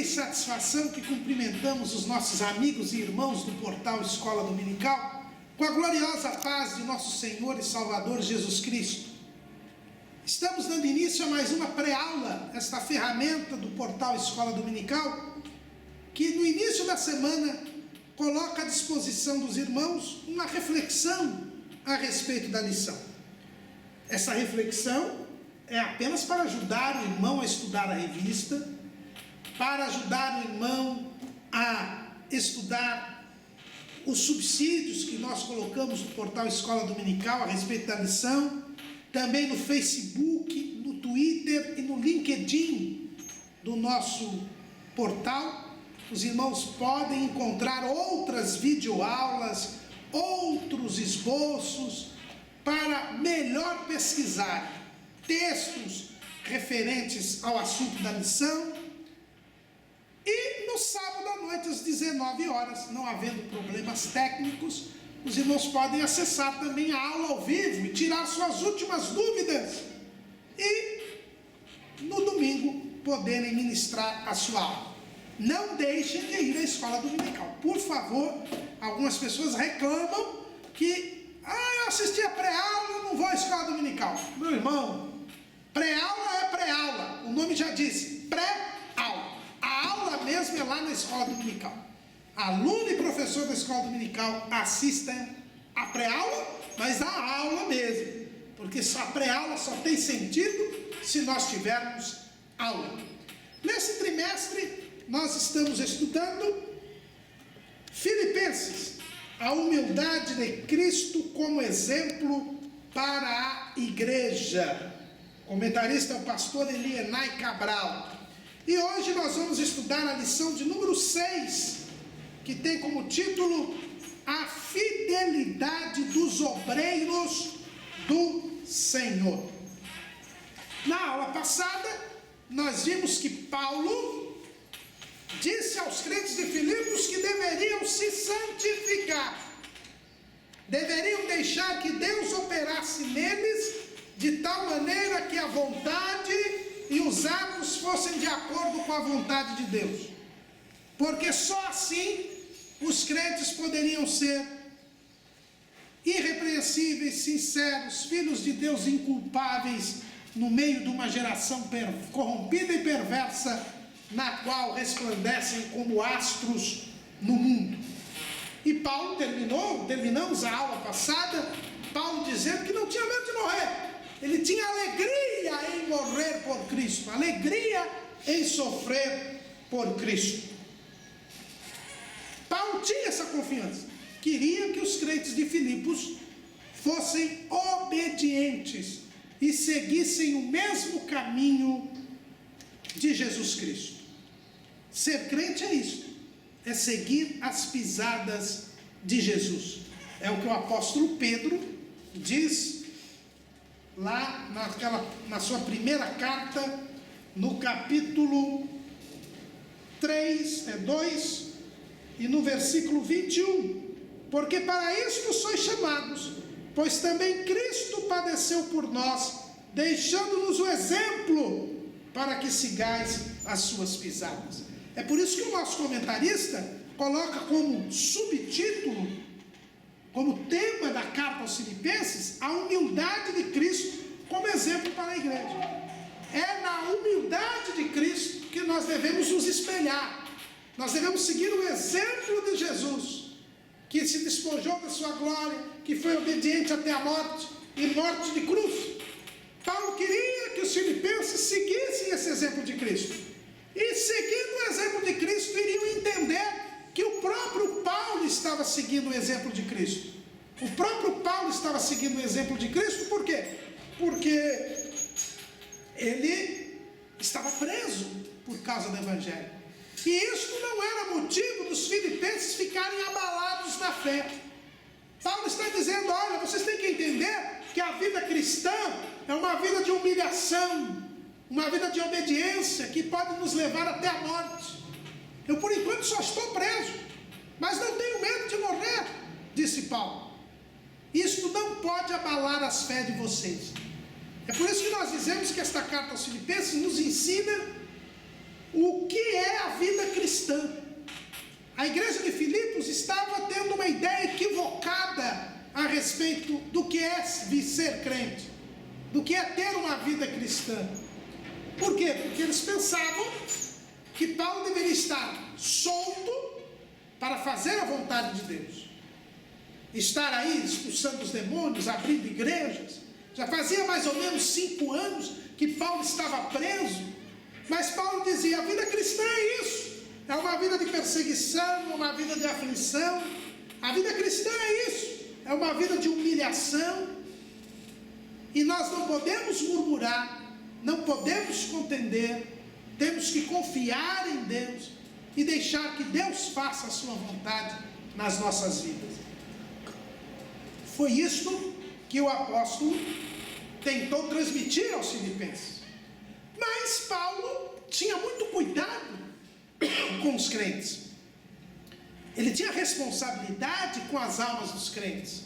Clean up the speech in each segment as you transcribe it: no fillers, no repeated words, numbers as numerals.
e satisfação que cumprimentamos os nossos amigos e irmãos do portal Escola Dominical com a gloriosa paz de nosso Senhor e Salvador Jesus Cristo. Estamos dando início a mais uma pré-aula, esta ferramenta do portal Escola Dominical, que no início da semana coloca à disposição dos irmãos uma reflexão a respeito da lição. Essa reflexão é apenas para ajudar o irmão a estudar a revista, para ajudar o irmão a estudar os subsídios que nós colocamos no portal Escola Dominical a respeito da lição, também no Facebook, no Twitter e no LinkedIn do nosso portal. Os irmãos podem encontrar outras videoaulas, outros esboços para melhor pesquisar textos referentes ao assunto da lição. E no sábado à noite, às 19 horas, não havendo problemas técnicos, os irmãos podem acessar também a aula ao vivo e tirar suas últimas dúvidas. E no domingo poderem ministrar a sua aula. Não deixem de ir à escola dominical. Por favor, algumas pessoas reclamam que eu assisti a pré-aula, não vou à escola dominical. Meu irmão, pré-aula é pré-aula. O nome já disse, pré-aula. A aula mesmo é lá na escola dominical. Aluno e professor da escola dominical assistem a pré-aula, mas a aula mesmo. Porque a pré-aula só tem sentido se nós tivermos aula. Nesse trimestre, nós estamos estudando Filipenses, a humildade de Cristo como exemplo para a igreja. O comentarista é o pastor Elienay Cabral. E hoje nós vamos estudar a lição de número 6, que tem como título A Fidelidade dos Obreiros do Senhor. Na aula passada, nós vimos que Paulo disse aos crentes de Filipos que deveriam se santificar, deveriam deixar que Deus operasse neles de tal maneira que a vontade e os atos fossem de acordo com a vontade de Deus, porque só assim os crentes poderiam ser irrepreensíveis, sinceros, filhos de Deus inculpáveis no meio de uma geração corrompida e perversa, na qual resplandecem como astros no mundo. E Paulo terminamos a aula passada, Paulo dizendo que não tinha medo de morrer. Ele tinha alegria em morrer por Cristo, alegria em sofrer por Cristo. Paulo tinha essa confiança, queria que os crentes de Filipos fossem obedientes e seguissem o mesmo caminho de Jesus Cristo. Ser crente é isso, é seguir as pisadas de Jesus. É o que o apóstolo Pedro diz lá na sua primeira carta, no capítulo 2, e no versículo 21, porque para isto sois chamados, pois também Cristo padeceu por nós, deixando-nos o exemplo para que sigais as suas pisadas. É por isso que o nosso comentarista coloca como subtítulo, como tema da carta aos Filipenses, a humildade de Cristo como exemplo para a igreja. É na humildade de Cristo que nós devemos nos espelhar. Nós devemos seguir o exemplo de Jesus, que se despojou da sua glória, que foi obediente até a morte, e morte de cruz. Paulo queria que os filipenses seguissem esse exemplo de Cristo. E seguindo o exemplo de Cristo, iriam entender que o próprio Paulo estava seguindo o exemplo de Cristo. O próprio Paulo estava seguindo o exemplo de Cristo, por quê? Porque ele estava preso por causa do Evangelho. E isso não era motivo dos filipenses ficarem abalados na fé. Paulo está dizendo, olha, vocês têm que entender que a vida cristã é uma vida de humilhação, uma vida de obediência que pode nos levar até a morte. Eu por enquanto só estou preso, mas não tenho medo de morrer, disse Paulo. Isto não pode abalar as fé de vocês. É por isso que nós dizemos que esta carta aos Filipenses nos ensina o que é a vida cristã. A igreja de Filipos estava tendo uma ideia equivocada a respeito do que é ser crente, do que é ter uma vida cristã. Por quê? Porque eles pensavam que Paulo deveria estar solto para fazer a vontade de Deus, estar aí expulsando os demônios, abrindo igrejas. Já fazia mais ou menos 5 anos que Paulo estava preso, mas Paulo dizia: a vida cristã é isso, é uma vida de perseguição, uma vida de aflição. A vida cristã é isso, é uma vida de humilhação. E nós não podemos murmurar, não podemos contender, temos que confiar em Deus e deixar que Deus faça a sua vontade nas nossas vidas. Foi isto que o apóstolo tentou transmitir aos filipenses. Mas Paulo tinha muito cuidado com os crentes. Ele tinha responsabilidade com as almas dos crentes,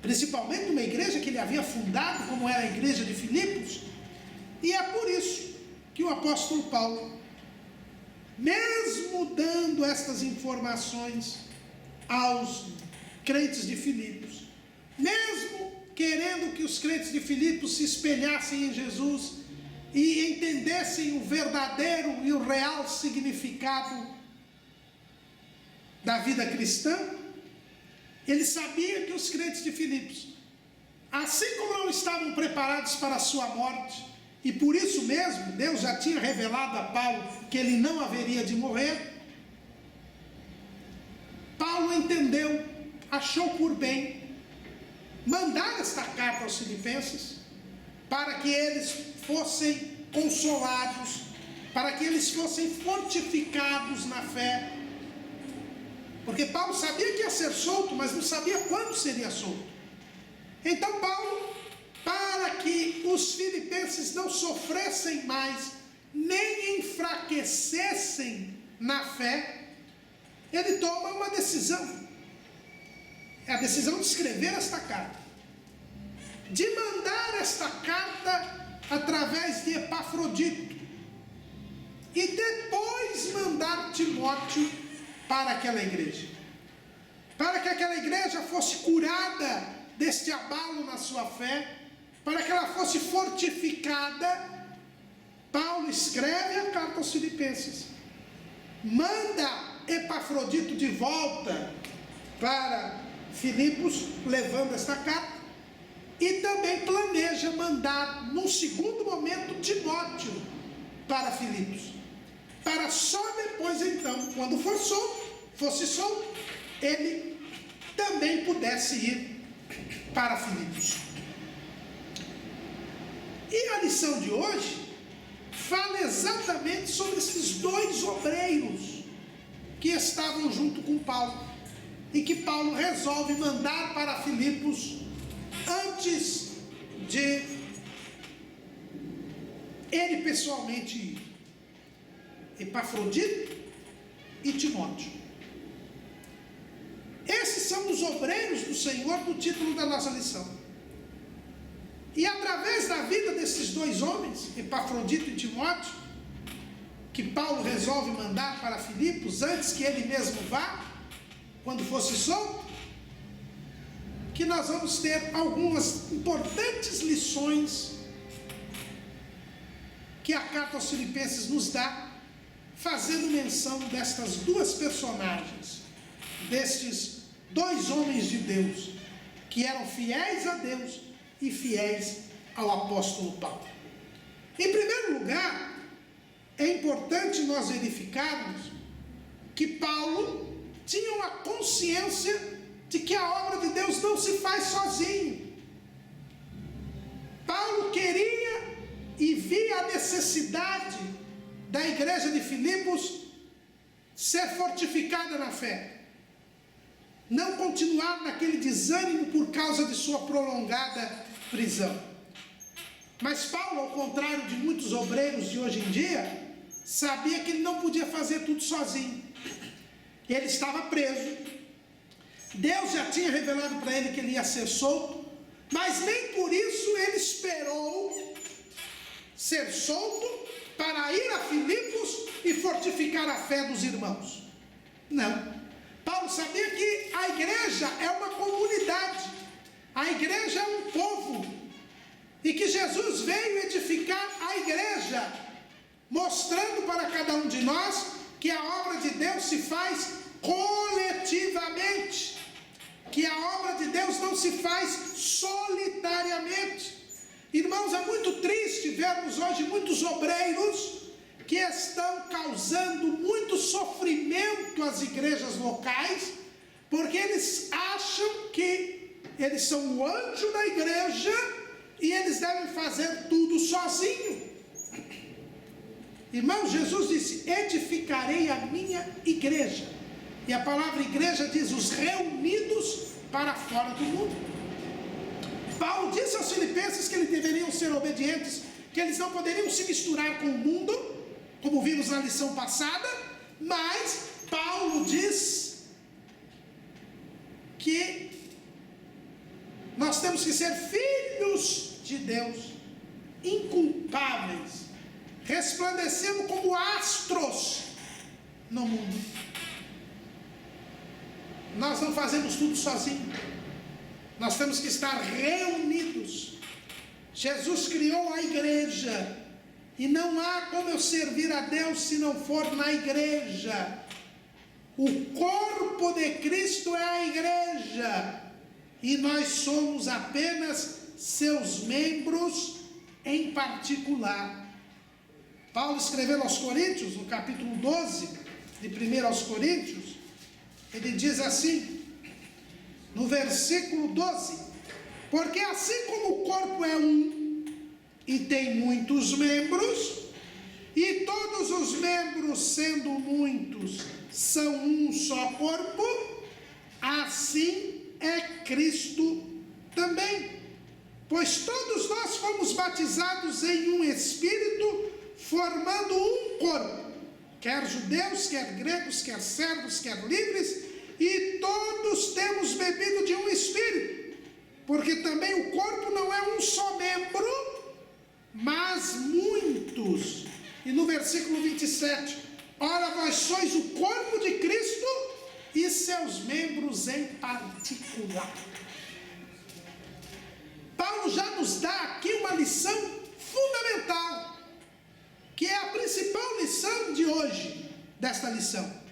principalmente numa igreja que ele havia fundado, como era a igreja de Filipos. E é por isso que o apóstolo Paulo, mesmo dando estas informações aos crentes de Filipos, mesmo querendo que os crentes de Filipos se espelhassem em Jesus e entendessem o verdadeiro e o real significado da vida cristã, ele sabia que os crentes de Filipos, assim como não estavam preparados para a sua morte, e por isso mesmo Deus já tinha revelado a Paulo que ele não haveria de morrer, Paulo entendeu, achou por bem mandar esta carta aos filipenses, para que eles fossem consolados, para que eles fossem fortificados na fé. Porque Paulo sabia que ia ser solto, mas não sabia quando seria solto. Então Paulo, para que os filipenses não sofressem mais, nem enfraquecessem na fé, ele toma uma decisão. É a decisão de escrever esta carta, de mandar esta carta através de Epafrodito, e depois mandar Timóteo para aquela igreja, para que aquela igreja fosse curada deste abalo na sua fé, para que ela fosse fortificada. Paulo escreve a carta aos filipenses, manda Epafrodito de volta para Filipos, levando esta carta, e também planeja mandar, num segundo momento, Timóteo para Filipos, para só depois, então, quando fosse solto, ele também pudesse ir para Filipos. E a lição de hoje fala exatamente sobre esses 2 obreiros que estavam junto com Paulo, e que Paulo resolve mandar para Filipos antes de ele pessoalmente ir: Epafrodito e Timóteo. Esses são os obreiros do Senhor, do título da nossa lição. E através da vida desses 2 homens, Epafrodito e Timóteo, que Paulo resolve mandar para Filipos antes que ele mesmo vá, quando fosse solto, que nós vamos ter algumas importantes lições que a carta aos Filipenses nos dá, fazendo menção destas 2 personagens, destes 2 homens de Deus, que eram fiéis a Deus e fiéis ao apóstolo Paulo. Em primeiro lugar, é importante nós verificarmos que Paulo tinha uma consciência de que a obra de Deus não se faz sozinho. Paulo queria e via a necessidade da igreja de Filipos ser fortificada na fé, não continuar naquele desânimo por causa de sua prolongada prisão. Mas Paulo, ao contrário de muitos obreiros de hoje em dia, sabia que ele não podia fazer tudo sozinho. Ele estava preso, Deus já tinha revelado para ele que ele ia ser solto, mas nem por isso ele esperou ser solto para ir a Filipos e fortificar edificar a fé dos irmãos. Não. Paulo sabia que a igreja é uma comunidade, a igreja é um povo, e que Jesus veio edificar a igreja, mostrando para cada um de nós que a obra de Deus se faz coletivamente, que a obra de Deus não se faz solitariamente. Irmãos, é muito triste vermos hoje muitos obreiros que estão causando muito sofrimento às igrejas locais, porque eles acham que eles são o anjo da igreja e eles devem fazer tudo sozinho. Irmão, Jesus disse: edificarei a minha igreja. E a palavra igreja diz os reunidos para fora do mundo. Paulo disse aos filipenses que eles deveriam ser obedientes, que eles não poderiam se misturar com o mundo, como vimos na lição passada. Mas Paulo diz que nós temos que ser filhos de Deus, inculpáveis, resplandecendo como astros no mundo. Nós não fazemos tudo sozinhos, nós temos que estar reunidos. Jesus criou a igreja, e não há como eu servir a Deus se não for na igreja. O corpo de Cristo é a igreja, e nós somos apenas seus membros em particular. Paulo escreveu aos Coríntios, no capítulo 12 de 1 aos Coríntios, ele diz assim, no versículo 12: porque assim como o corpo é um e tem muitos membros, e todos os membros, sendo muitos, são um só corpo, assim é Cristo também. Pois todos nós fomos batizados em um Espírito, formando um corpo, quer judeus, quer gregos, quer servos, quer livres, e todos temos bebido de um Espírito, porque também o corpo não é um só membro, mas muitos. E no versículo 27, ora vós sois o corpo de Cristo e seus membros em particular. Paulo já nos dá aqui uma lição fundamental, que é a principal lição de hoje, desta lição.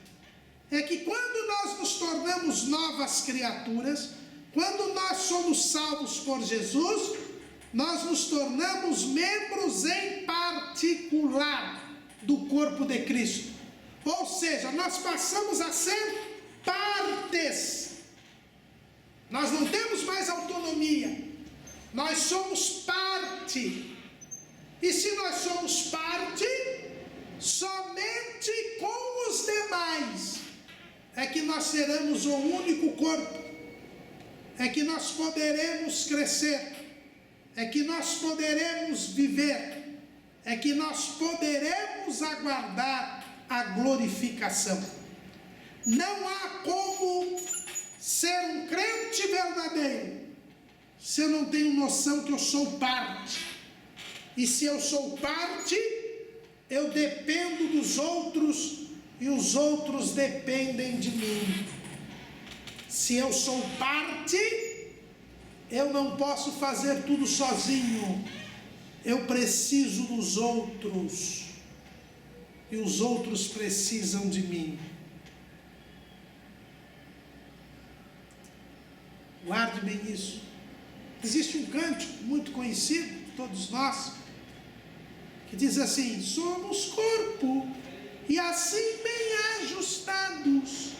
É que quando nós nos tornamos novas criaturas, quando nós somos salvos por Jesus, nós nos tornamos membros em particular do corpo de Cristo. Ou seja, nós passamos a ser partes. Nós não temos mais autonomia, nós somos parte. E se nós somos parte, somente com os demais é que nós seremos o único corpo, é que nós poderemos crescer, é que nós poderemos viver, é que nós poderemos aguardar a glorificação. Não há como ser um crente verdadeiro se eu não tenho noção que eu sou parte. E se eu sou parte, eu dependo dos outros e os outros dependem de mim. Se eu sou parte, eu não posso fazer tudo sozinho. Eu preciso dos outros e os outros precisam de mim. Guarde bem isso. Existe um cântico muito conhecido de todos nós, que diz assim: somos corpo e assim bem ajustados,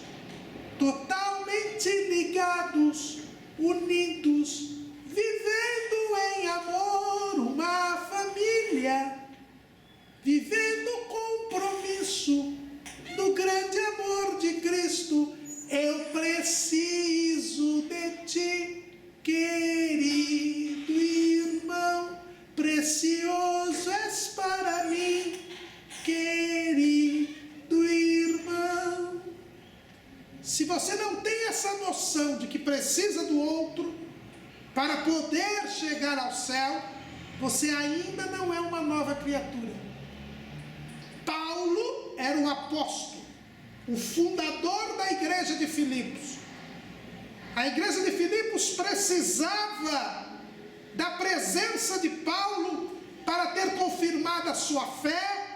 totalmente ligados, unidos, vivendo em amor, uma família, vivendo o compromisso do grande amor de Cristo. Eu preciso de ti, querido irmão, precioso és para mim, querido irmão. Se você não tem essa noção de que precisa do outro para poder chegar ao céu, você ainda não é uma nova criatura. Paulo era o apóstolo apóstolo, o fundador da igreja de Filipos. A igreja de Filipos precisava da presença de Paulo para ter confirmado a sua fé,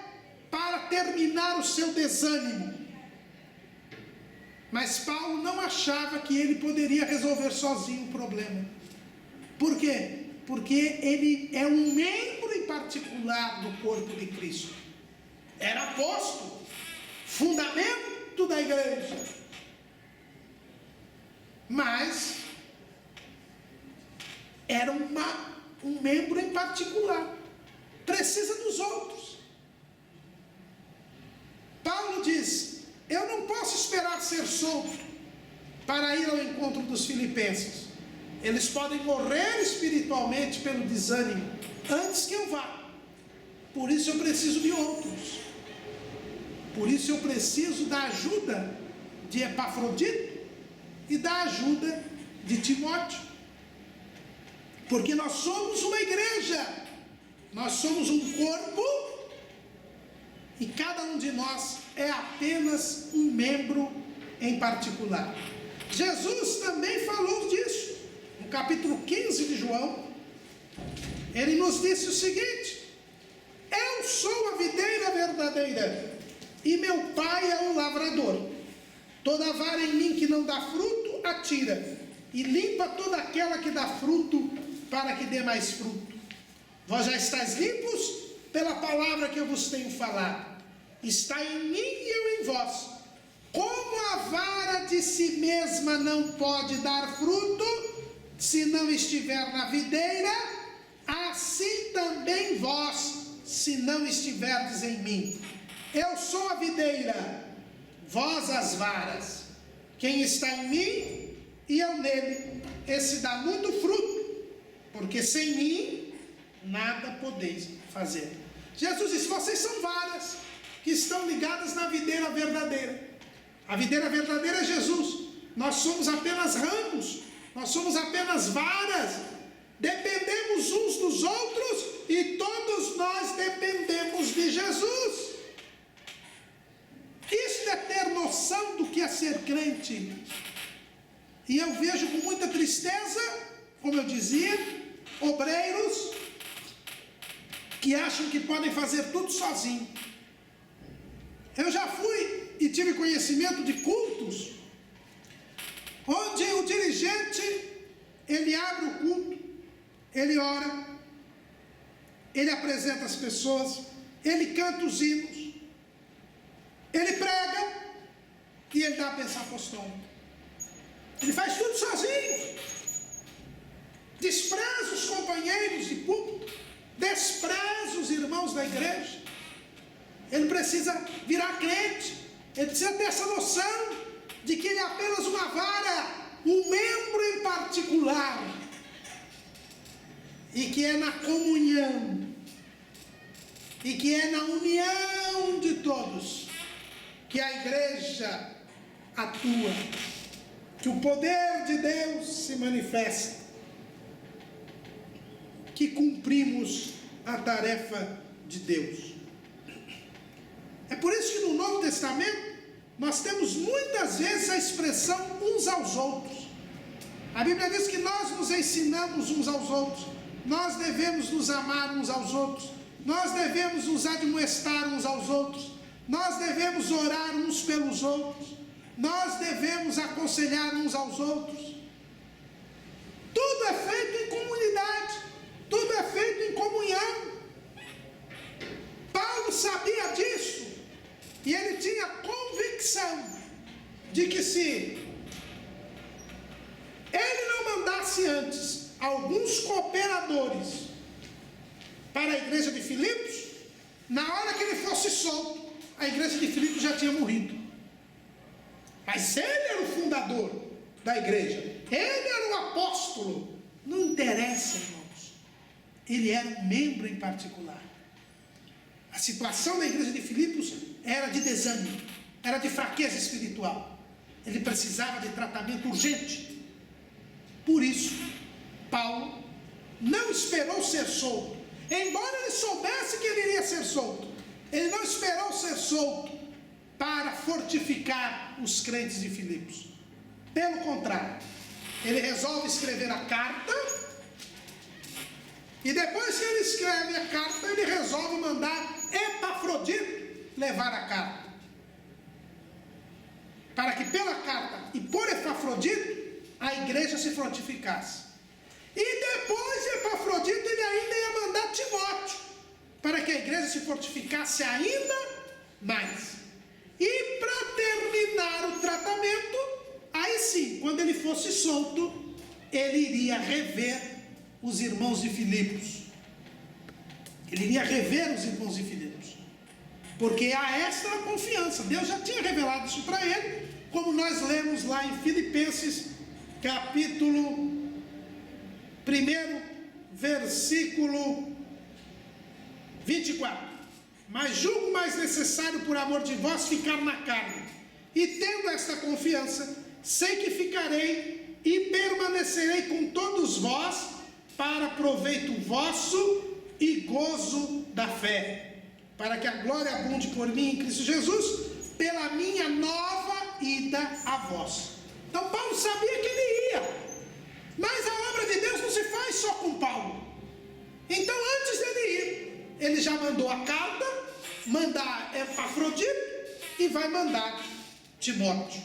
para terminar o seu desânimo. Mas Paulo não achava que ele poderia resolver sozinho o problema. Por quê? Porque ele é um membro em particular do corpo de Cristo. Era apóstolo, fundamento da igreja. Mas era um membro em particular. Precisa dos outros. Paulo diz: eu não posso esperar ser solto para ir ao encontro dos filipenses. Eles podem morrer espiritualmente pelo desânimo antes que eu vá. Por isso eu preciso de outros. Por isso eu preciso da ajuda de Epafrodito e da ajuda de Timóteo. Porque nós somos uma igreja, nós somos um corpo, e cada um de nós é apenas um membro em particular. Jesus também falou disso. No capítulo 15 de João, ele nos disse o seguinte: eu sou a videira verdadeira, e meu pai é o lavrador. Toda vara em mim que não dá fruto, atira, e limpa toda aquela que dá fruto, para que dê mais fruto. Vós já estáis limpos pela palavra que eu vos tenho falado. Está em mim e eu em vós. Como a vara de si mesma não pode dar fruto, se não estiver na videira, assim também vós, se não estiverdes em mim. Eu sou a videira, vós as varas. Quem está em mim e eu nele, esse dá muito fruto, porque sem mim nada podeis fazer. Jesus disse: vocês são varas que estão ligadas na videira verdadeira. A videira verdadeira é Jesus. Nós somos apenas ramos, nós somos apenas varas. Dependemos uns dos outros e todos nós dependemos de Jesus. Isso é ter noção do que é ser crente. E eu vejo com muita tristeza, como eu dizia, obreiros que acham que podem fazer tudo sozinho. Eu já fui e tive conhecimento de cultos onde o dirigente, ele abre o culto, ele ora, ele apresenta as pessoas, ele canta os hinos, ele prega e ele dá a bênção apostólica. Ele faz tudo sozinho. Despreza os companheiros de culto, despreza os irmãos da igreja. Ele precisa virar crente. Ele precisa ter essa noção de que ele é apenas uma vara, um membro em particular, e que é na comunhão, e que é na união de todos que a igreja atua, que o poder de Deus se manifesta, que cumprimos a tarefa de Deus. É por isso que no Novo Testamento nós temos muitas vezes a expressão uns aos outros. A Bíblia diz que nós nos ensinamos uns aos outros, nós devemos nos amar uns aos outros, nós devemos nos admoestar uns aos outros, nós devemos orar uns pelos outros, nós devemos aconselhar uns aos outros. Tudo é feito em comunidade, tudo é feito em comunhão. Paulo sabia disso, e ele tinha convicção de que se ele não mandasse antes alguns cooperadores para a igreja de Filipos, na hora que ele fosse solto, a igreja de Filipos já tinha morrido. Mas ele era o fundador da igreja, ele era o apóstolo. Não interessa, irmãos, ele era um membro em particular. A situação da igreja de Filipos era de desânimo, era de fraqueza espiritual. Ele precisava de tratamento urgente. Por isso, Paulo não esperou ser solto. Embora ele soubesse que ele iria ser solto, ele não esperou ser solto para fortificar os crentes de Filipos. Pelo contrário, ele resolve escrever a carta, e depois que ele escreve a carta, ele resolve mandar Epafrodito levar a carta, para que pela carta e por Epafrodito a igreja se fortificasse. E depois de Epafrodito ele ainda ia mandar Timóteo, para que a igreja se fortificasse ainda mais. E para terminar o tratamento, aí sim, quando ele fosse solto, ele iria rever os irmãos de Filipos. Ele iria rever os irmãos de Filipos, porque há esta confiança. Deus já tinha revelado isso para ele, como nós lemos lá em Filipenses, capítulo 1, versículo 24. Mas julgo mais necessário, por amor de vós, ficar na carne. E tendo esta confiança, sei que ficarei e permanecerei com todos vós, para proveito vosso e gozo da fé, para que a glória abunde por mim em Cristo Jesus, pela minha nova ida a vós. Então Paulo sabia que ele ia, mas a obra de Deus não se faz só com Paulo. Então antes dele ir, ele já mandou a carta, mandar Epafrodito e vai mandar Timóteo.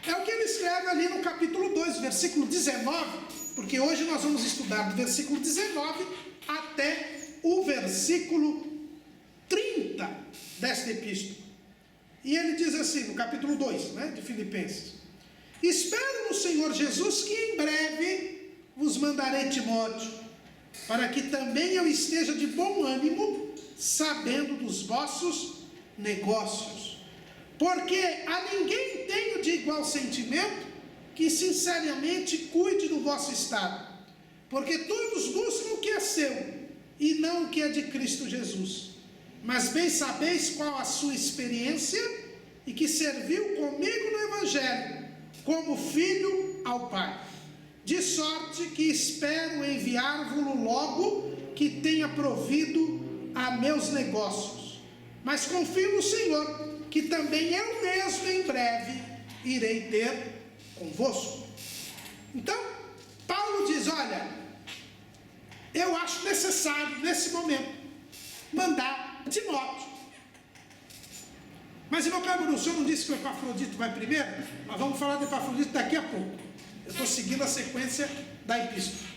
É o que ele escreve ali no capítulo 2, versículo 19, porque hoje nós vamos estudar do versículo 19 até o versículo 30 desta epístola. E ele diz assim, no capítulo 2, de Filipenses: espero no Senhor Jesus que em breve vos mandarei Timóteo, para que também eu esteja de bom ânimo, sabendo dos vossos negócios. Porque a ninguém tenho de igual sentimento que sinceramente cuide do vosso estado. Porque todos buscam o que é seu, e não o que é de Cristo Jesus. Mas bem sabeis qual a sua experiência, e que serviu comigo no Evangelho, como filho ao Pai. De sorte que espero enviar-vos-lo logo, que tenha provido a meus negócios. Mas confio no Senhor, que também eu mesmo em breve irei ter convosco. Então, Paulo diz: olha, eu acho necessário nesse momento mandar Timóteo. Mas irmão Cláudio, o senhor não disse que o Epafrodito vai primeiro? Nós vamos falar de Epafrodito daqui a pouco. Eu estou seguindo a sequência da epístola.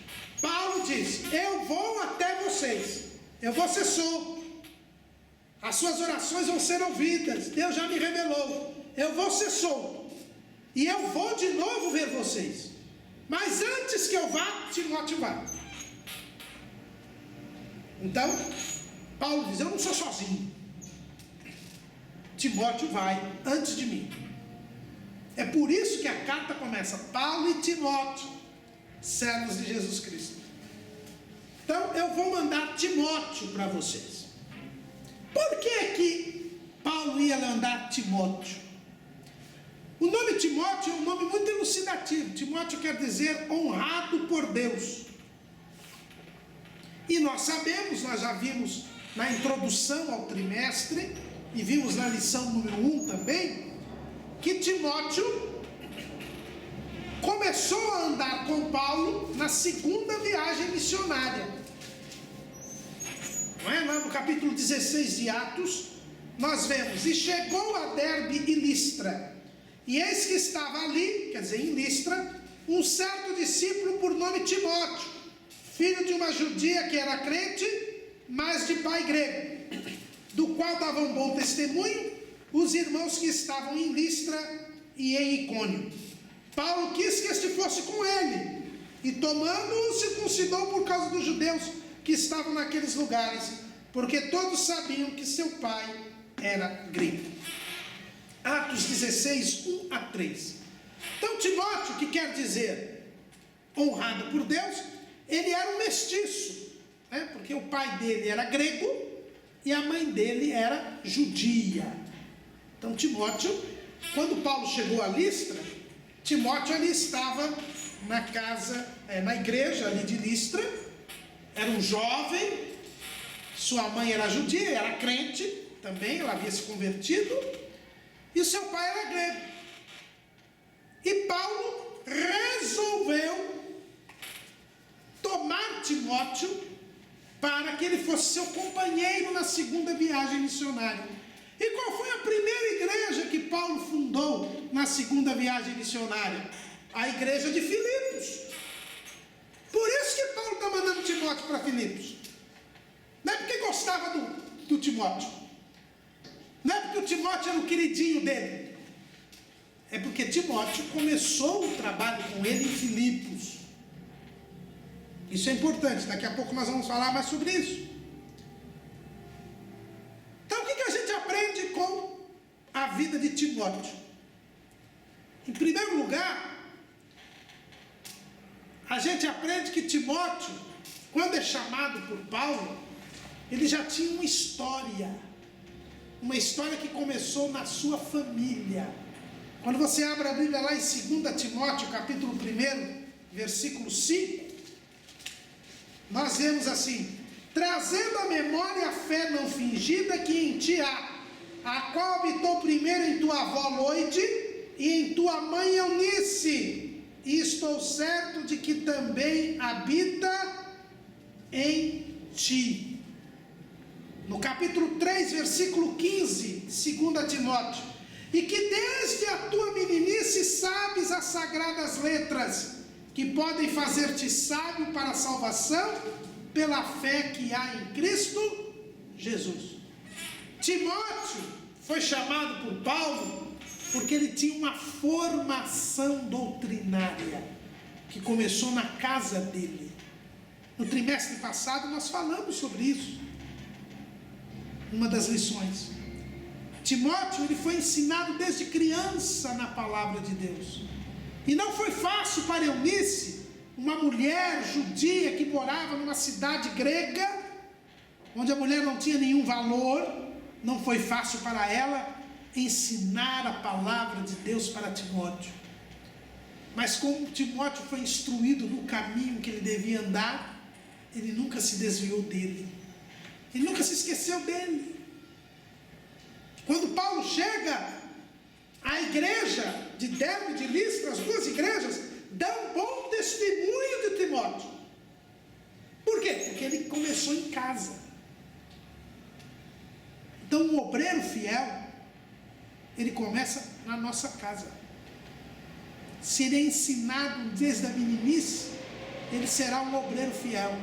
Paulo diz: eu vou até vocês, eu vou ser solto, as suas orações vão ser ouvidas, Deus já me revelou, eu vou ser solto, e eu vou de novo ver vocês. Mas antes que eu vá, Timóteo vai. Então, Paulo diz: eu não sou sozinho, Timóteo vai antes de mim. É por isso que a carta começa: Paulo e Timóteo, servos de Jesus Cristo. Então eu vou mandar Timóteo para vocês. Por que Paulo ia mandar Timóteo? O nome Timóteo é um nome muito elucidativo. Timóteo quer dizer honrado por Deus. E nós sabemos, nós já vimos na introdução ao trimestre, e vimos na lição número 1 também, que Timóteo começou a andar com Paulo na segunda viagem missionária. Não é? Lá no capítulo 16 de Atos, nós vemos: e chegou a Derbe e Listra, e eis que estava ali, quer dizer, em Listra, um certo discípulo por nome Timóteo, filho de uma judia que era crente, mas de pai grego, do qual davam bom testemunho os irmãos que estavam em Listra e em Icônio. Paulo quis que este fosse com ele, e tomando-o, circuncidou por causa dos judeus que estavam naqueles lugares, porque todos sabiam que seu pai era grego. Atos 16, 1 a 3. Então Timóteo, que quer dizer honrado por Deus, ele era um mestiço, porque o pai dele era grego e a mãe dele era judia. Então Timóteo, quando Paulo chegou a Listra, Timóteo ali estava na casa, na igreja ali de Listra. Era um jovem, sua mãe era judia, era crente, também, ela havia se convertido, e o seu pai era grego. E Paulo resolveu tomar Timóteo para que ele fosse seu companheiro na segunda viagem missionária. E qual foi a primeira igreja que Paulo fundou na segunda viagem missionária? A igreja de Filipos. Por isso que Paulo está mandando Timóteo para Filipos. Não é porque gostava do Timóteo. Não é porque o Timóteo era o queridinho dele. É porque Timóteo começou o trabalho com ele em Filipos. Isso é importante, daqui a pouco nós vamos falar mais sobre isso. Então o que a gente aprende com a vida de Timóteo? Em primeiro lugar, a gente aprende que Timóteo, quando é chamado por Paulo, ele já tinha uma história que começou na sua família. Quando você abre a Bíblia lá em 2 Timóteo, capítulo 1, versículo 5, nós vemos assim: trazendo à memória a fé não fingida que em ti há, a qual habitou primeiro em tua avó Loide e em tua mãe Eunice, e estou certo de que também habita em ti. No capítulo 3, versículo 15, 2 Timóteo: e que desde a tua meninice sabes as sagradas letras, que podem fazer-te sábio para a salvação, pela fé que há em Cristo Jesus. Timóteo foi chamado por Paulo porque ele tinha uma formação doutrinária que começou na casa dele. No trimestre passado nós falamos sobre isso, uma das lições. Timóteo, ele foi ensinado desde criança na palavra de Deus. E não foi fácil para Eunice, uma mulher judia que morava numa cidade grega, onde a mulher não tinha nenhum valor, não foi fácil para ela ensinar a palavra de Deus para Timóteo. Mas como Timóteo foi instruído no caminho que ele devia andar, ele nunca se desviou dele, ele nunca se esqueceu dele. Quando Paulo chega à igreja de Derbe e de Listra, as duas igrejas dão bom testemunho de Timóteo. Por quê? Porque ele começou em casa. Então um obreiro fiel, ele começa na nossa casa. Se ele é ensinado desde a meninice, ele será um obreiro fiel.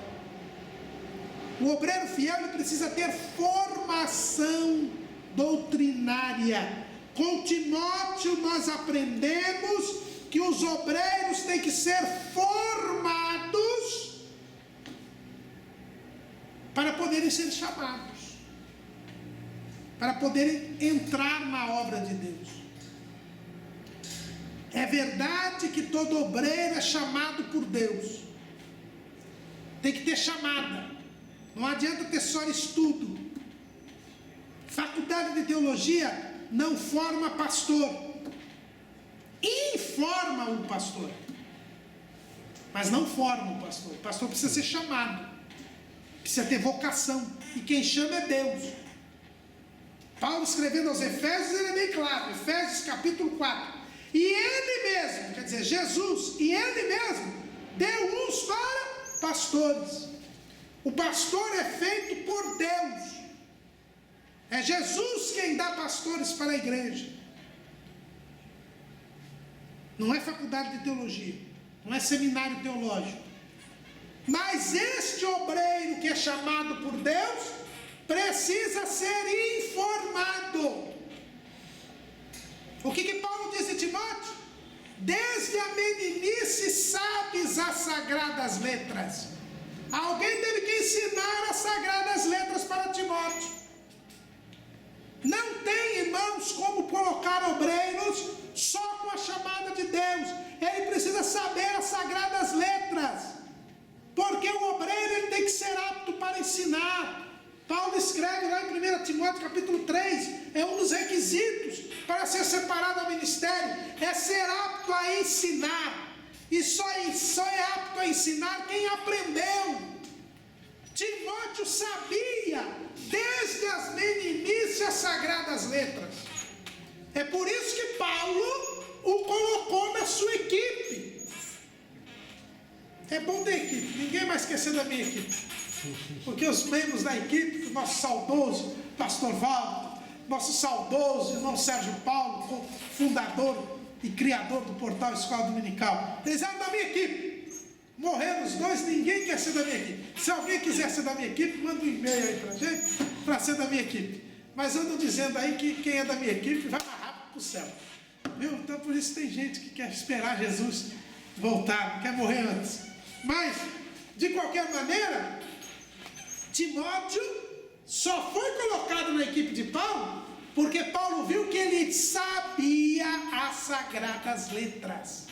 O obreiro fiel, ele precisa ter formação doutrinária. Com Timóteo nós aprendemos que os obreiros têm que ser formados para poderem ser chamados, para poderem entrar na obra de Deus. É verdade que todo obreiro é chamado por Deus, tem que ter chamada, não adianta ter só estudo. Faculdade de teologia não forma pastor, informa o pastor, mas não forma o pastor. O pastor precisa ser chamado, precisa ter vocação, e quem chama é Deus. Paulo, escrevendo aos Efésios, ele é bem claro, Efésios capítulo 4, e ele mesmo, quer dizer, Jesus, e ele mesmo deu uns para pastores. O pastor é feito por Deus. É Jesus quem dá pastores para a igreja. Não é faculdade de teologia, não é seminário teológico. Mas este obreiro que é chamado por Deus precisa ser informado. O que Paulo diz a Timóteo? Desde a meninice sabes as sagradas letras. Alguém teve que ensinar as sagradas letras para Timóteo. Não tem, irmãos, como colocar obreiros só com a chamada de Deus. Ele precisa saber as sagradas letras, porque o obreiro ele tem que ser apto para ensinar. Paulo escreve lá em 1 Timóteo capítulo 3, é um dos requisitos para ser separado ao ministério, é ser apto a ensinar. E só é apto a ensinar quem aprendeu. Timóteo sabia desde as meninices as sagradas letras. É por isso que Paulo o colocou na sua equipe. É bom ter equipe, ninguém vai esquecer da minha equipe. Porque os membros da equipe, nosso saudoso pastor Valdo, nosso saudoso irmão Sérgio Paulo, fundador e criador do portal Escola Dominical, eles eram da minha equipe. Morreram os dois, ninguém quer ser da minha equipe. Se alguém quiser ser da minha equipe, manda um e-mail aí pra gente, para ser da minha equipe. Mas andam dizendo aí que quem é da minha equipe vai mais rápido pro céu. Viu? Então por isso tem gente que quer esperar Jesus voltar, não quer morrer antes. Mas, de qualquer maneira, Timóteo só foi colocado na equipe de Paulo porque Paulo viu que ele sabia as sagradas letras.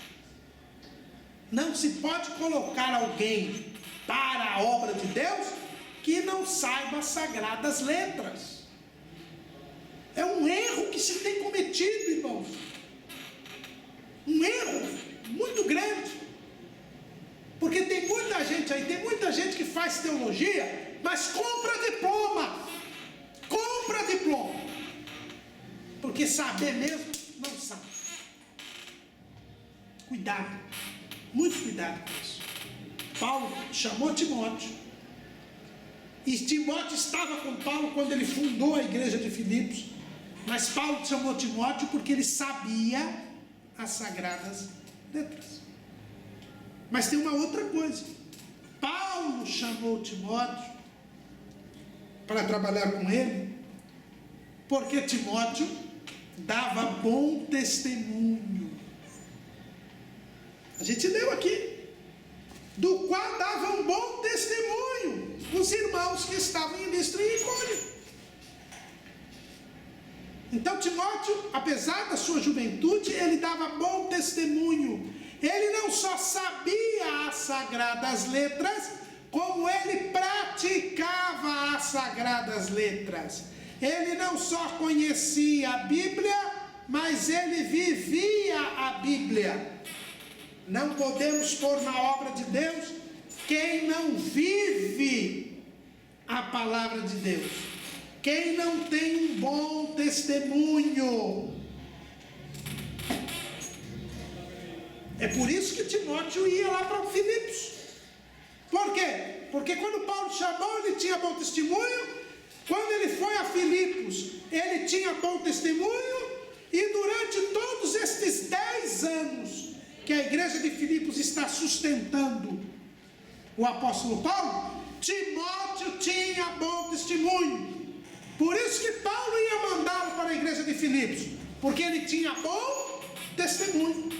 Não se pode colocar alguém para a obra de Deus que não saiba as sagradas letras. É um erro que se tem cometido, irmãos. Um erro muito grande. Porque tem muita gente aí, tem muita gente que faz teologia, mas compra diploma. Compra diploma. Porque saber mesmo, não sabe. Cuidado. Muito cuidado com isso. Paulo chamou Timóteo. E Timóteo estava com Paulo quando ele fundou a igreja de Filipos. Mas Paulo chamou Timóteo porque ele sabia as sagradas letras. Mas tem uma outra coisa. Paulo chamou Timóteo para trabalhar com ele porque Timóteo dava bom testemunho. A gente leu aqui, do qual dava um bom testemunho os irmãos que estavam em Listra e Icônio. Então Timóteo, apesar da sua juventude, ele dava bom testemunho. Ele não só sabia as sagradas letras, como ele praticava as sagradas letras. Ele não só conhecia a Bíblia, mas ele vivia a Bíblia. Não podemos pôr na obra de Deus quem não vive a palavra de Deus, quem não tem um bom testemunho. É por isso que Timóteo ia lá para Filipos. Por quê? Porque quando Paulo chamou, ele tinha bom testemunho. Quando ele foi a Filipos, ele tinha bom testemunho. E durante todos estes 10 anos que a igreja de Filipos está sustentando o apóstolo Paulo, Timóteo tinha bom testemunho. Por isso que Paulo ia mandá-lo para a igreja de Filipos, porque ele tinha bom testemunho.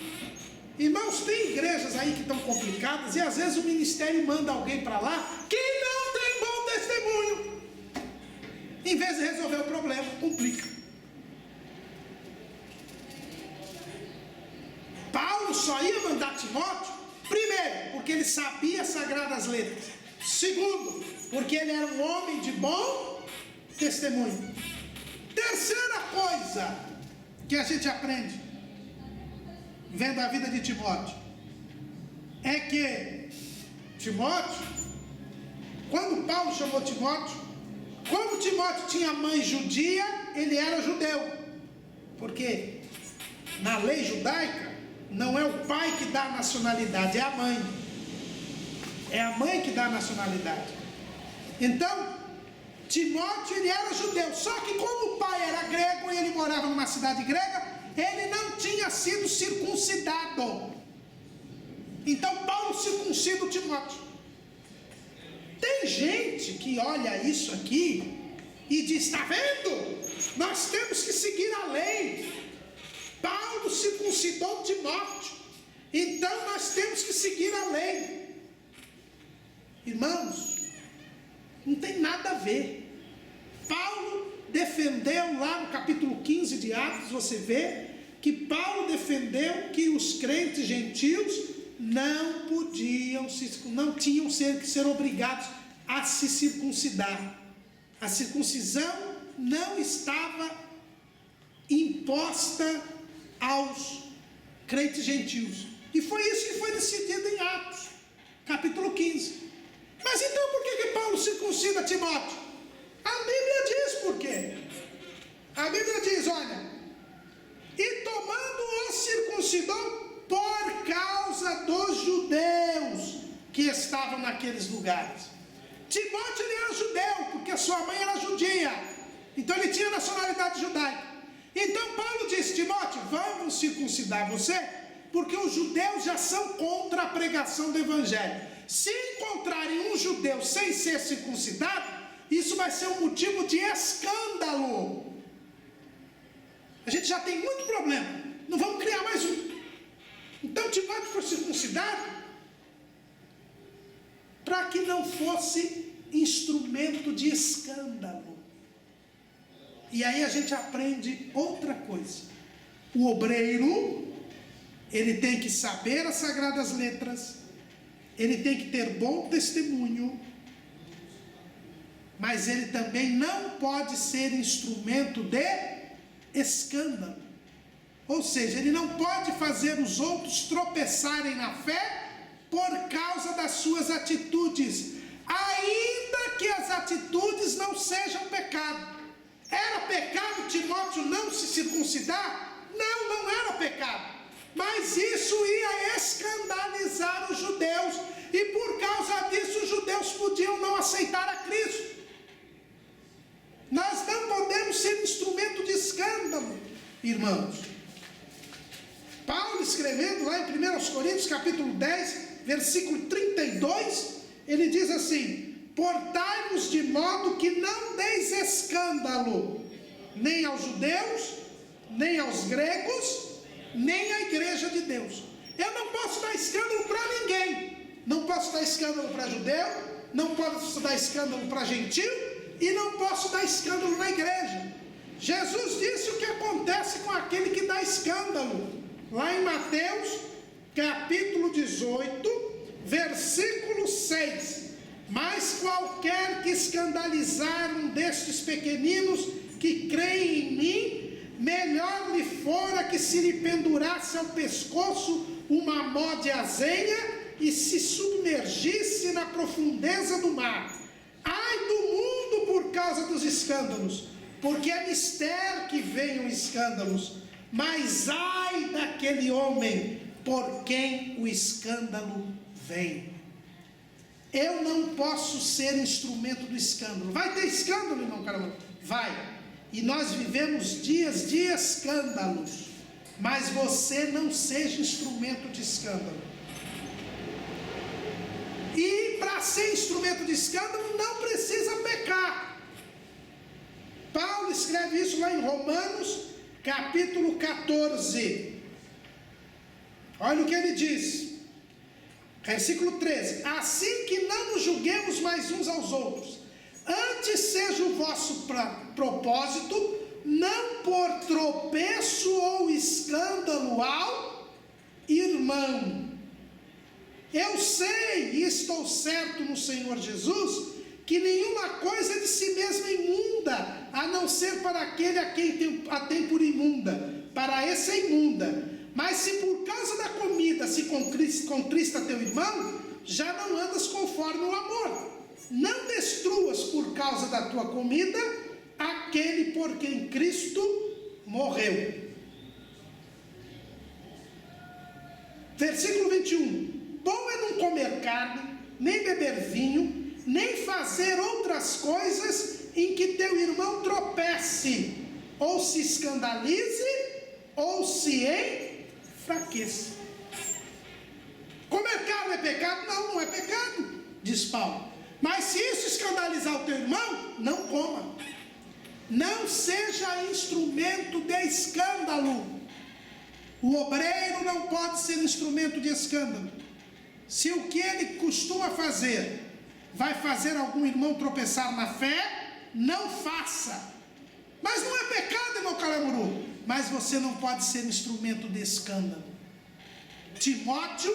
Irmãos, tem igrejas aí que estão complicadas e às vezes o ministério manda alguém para lá que não tem bom testemunho. Em vez de resolver o problema, complica. Paulo só ia mandar Timóteo, primeiro, porque ele sabia as sagradas letras. Segundo, porque ele era um homem de bom testemunho. Terceira coisa que a gente aprende vendo a vida de Timóteo é que Timóteo, quando Paulo chamou Timóteo, como Timóteo tinha mãe judia, ele era judeu, porque na lei judaica não é o pai que dá a nacionalidade, é a mãe. É a mãe que dá a nacionalidade. Então, Timóteo, ele era judeu. Só que como o pai era grego e ele morava numa cidade grega, ele não tinha sido circuncidado. Então, Paulo circuncida o Timóteo. Tem gente que olha isso aqui e diz, está vendo? Nós temos que seguir a lei. Paulo circuncidou Timóteo, então nós temos que seguir a lei. Irmãos, não tem nada a ver. Paulo defendeu lá no capítulo 15 de Atos, você vê que Paulo defendeu que os crentes gentios não tinham que ser obrigados a se circuncidar. A circuncisão não estava imposta aos crentes gentios. E foi isso que foi decidido em Atos, capítulo 15. Mas então por que Paulo circuncida Timóteo? A Bíblia diz por quê. A Bíblia diz, olha, e tomando-o circuncidou por causa dos judeus que estavam naqueles lugares. Timóteo ele era judeu, porque sua mãe era judia, então ele tinha nacionalidade judaica. Então Paulo disse, Timóteo, vamos circuncidar você, porque os judeus já são contra a pregação do evangelho. Se encontrarem um judeu sem ser circuncidado, isso vai ser um motivo de escândalo. A gente já tem muito problema, não vamos criar mais um. Então Timóteo foi circuncidado para que não fosse instrumento de escândalo. E aí a gente aprende outra coisa. O obreiro, ele tem que saber as sagradas letras, ele tem que ter bom testemunho, mas ele também não pode ser instrumento de escândalo. Ou seja, ele não pode fazer os outros tropeçarem na fé por causa das suas atitudes, ainda que as atitudes não sejam pecado. Era pecado Timóteo não se circuncidar? Não, não era pecado. Mas isso ia escandalizar os judeus, e por causa disso os judeus podiam não aceitar a Cristo. Nós não podemos ser instrumento de escândalo, irmãos. Paulo escrevendo lá em 1 Coríntios capítulo 10, versículo 32, ele diz assim: portai-vos de modo que não deis escândalo, nem aos judeus, nem aos gregos, nem à igreja de Deus. Eu não posso dar escândalo para ninguém. Não posso dar escândalo para judeu, não posso dar escândalo para gentil, e não posso dar escândalo na igreja. Jesus disse o que acontece com aquele que dá escândalo. Lá em Mateus, capítulo 18, versículo 6. Mas qualquer que escandalizar um destes pequeninos que creem em mim, melhor lhe fora que se lhe pendurasse ao pescoço uma mó de azenha e se submergisse na profundeza do mar. Ai do mundo por causa dos escândalos, porque é mister que venham escândalos, mas ai daquele homem por quem o escândalo vem. Eu não posso ser instrumento do escândalo. Vai ter escândalo, irmão Caramba? Vai. E nós vivemos dias de escândalos, mas você não seja instrumento de escândalo. E para ser instrumento de escândalo não precisa pecar. Paulo escreve isso lá em Romanos capítulo 14. Olha o que ele diz, versículo 13: assim que não nos julguemos mais uns aos outros, antes seja o vosso propósito, não por tropeço ou escândalo ao irmão. Eu sei e estou certo no Senhor Jesus, que nenhuma coisa é de si mesma imunda, a não ser para aquele a quem a tem por imunda, para esse é imunda. Mas se por causa da comida se contrista teu irmão, já não andas conforme o amor. Não destruas por causa da tua comida aquele por quem Cristo morreu. Versículo 21. Bom é não comer carne, nem beber vinho, nem fazer outras coisas em que teu irmão tropece, ou se escandalize, ou se enfraqueça. Comer carne é pecado? Não, não é pecado, diz Paulo. Mas se isso escandalizar o teu irmão, não coma. Não seja instrumento de escândalo. O obreiro não pode ser instrumento de escândalo. Se o que ele costuma fazer vai fazer algum irmão tropeçar na fé, não faça. Mas não é pecado, irmão Calamuru. Mas você não pode ser instrumento de escândalo. Timóteo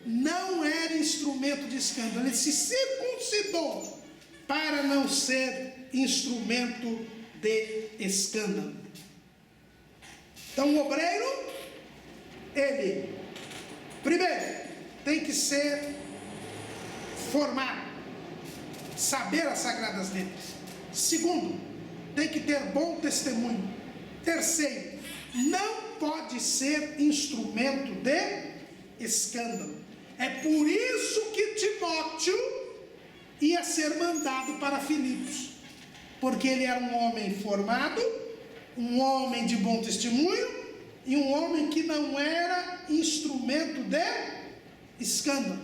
não era instrumento de escândalo. Ele se circuncidou para não ser instrumento de escândalo. Então o obreiro, ele, primeiro, tem que ser formado. saber as Sagradas Letras. Segundo, tem que ter bom testemunho. Terceiro, não pode ser instrumento de escândalo. É por isso que Timóteo ia ser mandado para Filipos, porque ele era um homem formado, um homem de bom testemunho e um homem que não era instrumento de escândalo.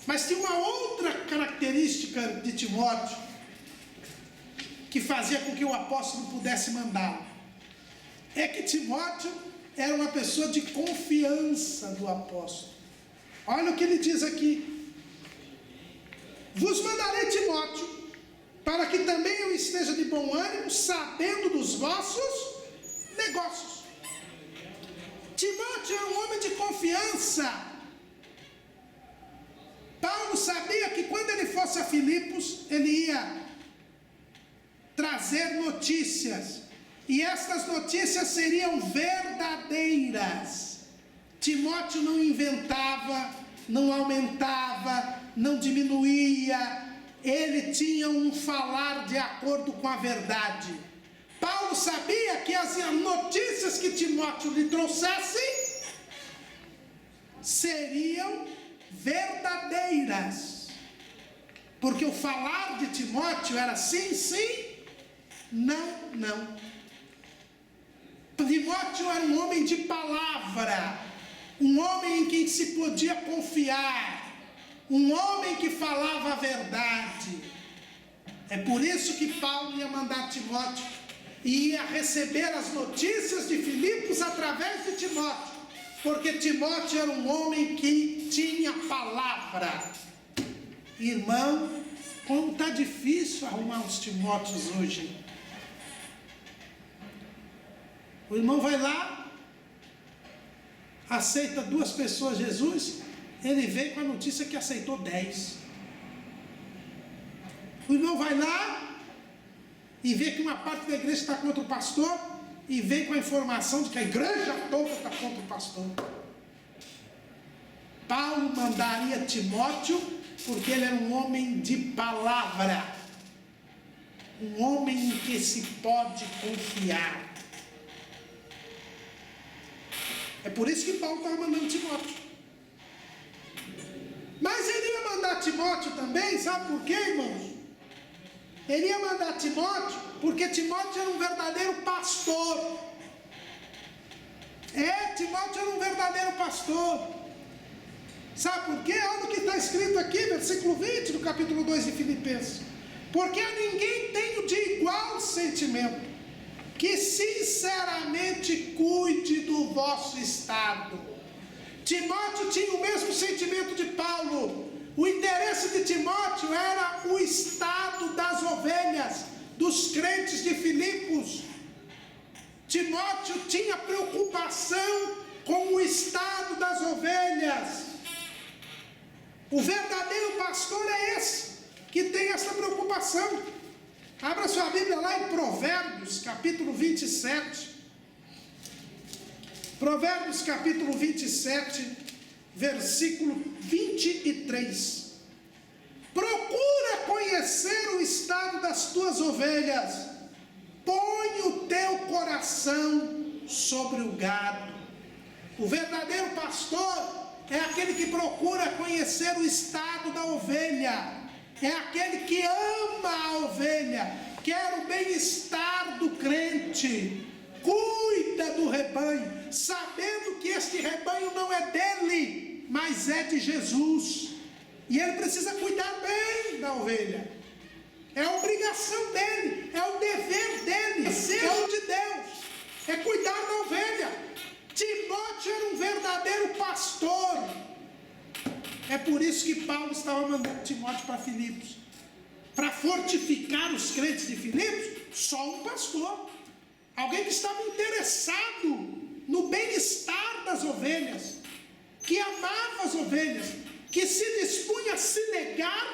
Mas tinha uma outra característica de Timóteo que fazia com que o apóstolo pudesse mandá-lo. É que Timóteo era uma pessoa de confiança do apóstolo. Olha o que ele diz aqui: vos mandarei Timóteo, para que também eu esteja de bom ânimo, sabendo dos vossos negócios. Timóteo era um homem de confiança. Paulo sabia que quando ele fosse a Filipos, ele ia trazer notícias, e estas notícias seriam verdadeiras. Timóteo não inventava, não aumentava, não diminuía, ele tinha um falar de acordo com a verdade. Paulo sabia que as notícias que Timóteo lhe trouxesse seriam verdadeiras, porque o falar de Timóteo era sim, sim, não, não. Timóteo era um homem de palavra, um homem em quem se podia confiar, um homem que falava a verdade. É por isso que Paulo ia mandar Timóteo e ia receber as notícias de Filipos através de Timóteo, porque Timóteo era um homem que tinha palavra. Irmão, como está difícil arrumar os Timóteos hoje. O irmão vai lá, aceita 2 pessoas Jesus, ele vem com a notícia que aceitou 10. O irmão vai lá e vê que uma parte da igreja está contra o pastor, e vem com a informação de que a igreja toda está contra o pastor. Paulo mandaria Timóteo porque ele era um homem de palavra, um homem em que se pode confiar. É por isso que Paulo estava mandando Timóteo. Mas ele ia mandar Timóteo também, sabe por quê, irmãos? Ele ia mandar Timóteo porque Timóteo era um verdadeiro pastor. Timóteo era um verdadeiro pastor. Sabe por quê? Olha o que está escrito aqui, versículo 20 do capítulo 2 de Filipenses. Porque a ninguém tenho de igual sentimento, que sinceramente cuide do vosso estado. Timóteo tinha o mesmo sentimento de Paulo. O interesse de Timóteo era o estado das ovelhas, dos crentes de Filipos. Timóteo tinha preocupação com o estado das ovelhas. O verdadeiro pastor é esse, que tem essa preocupação. Abra sua Bíblia lá em Provérbios, capítulo 27. Provérbios, capítulo 27, versículo 23. Procura conhecer o estado das tuas ovelhas. Põe o teu coração sobre o gado. O verdadeiro pastor é aquele que procura conhecer o estado da ovelha. É aquele que ama a ovelha, quer o bem-estar do crente, cuida do rebanho, sabendo que este rebanho não é dele, mas é de Jesus. E ele precisa cuidar bem da ovelha. É a obrigação dele, é o dever dele, ser de Deus, é cuidar da ovelha. Timóteo era um verdadeiro pastor. É por isso que Paulo estava mandando Timóteo para Filipos, para fortificar os crentes de Filipos. Só um pastor, alguém que estava interessado no bem-estar das ovelhas, que amava as ovelhas, que se dispunha a se negar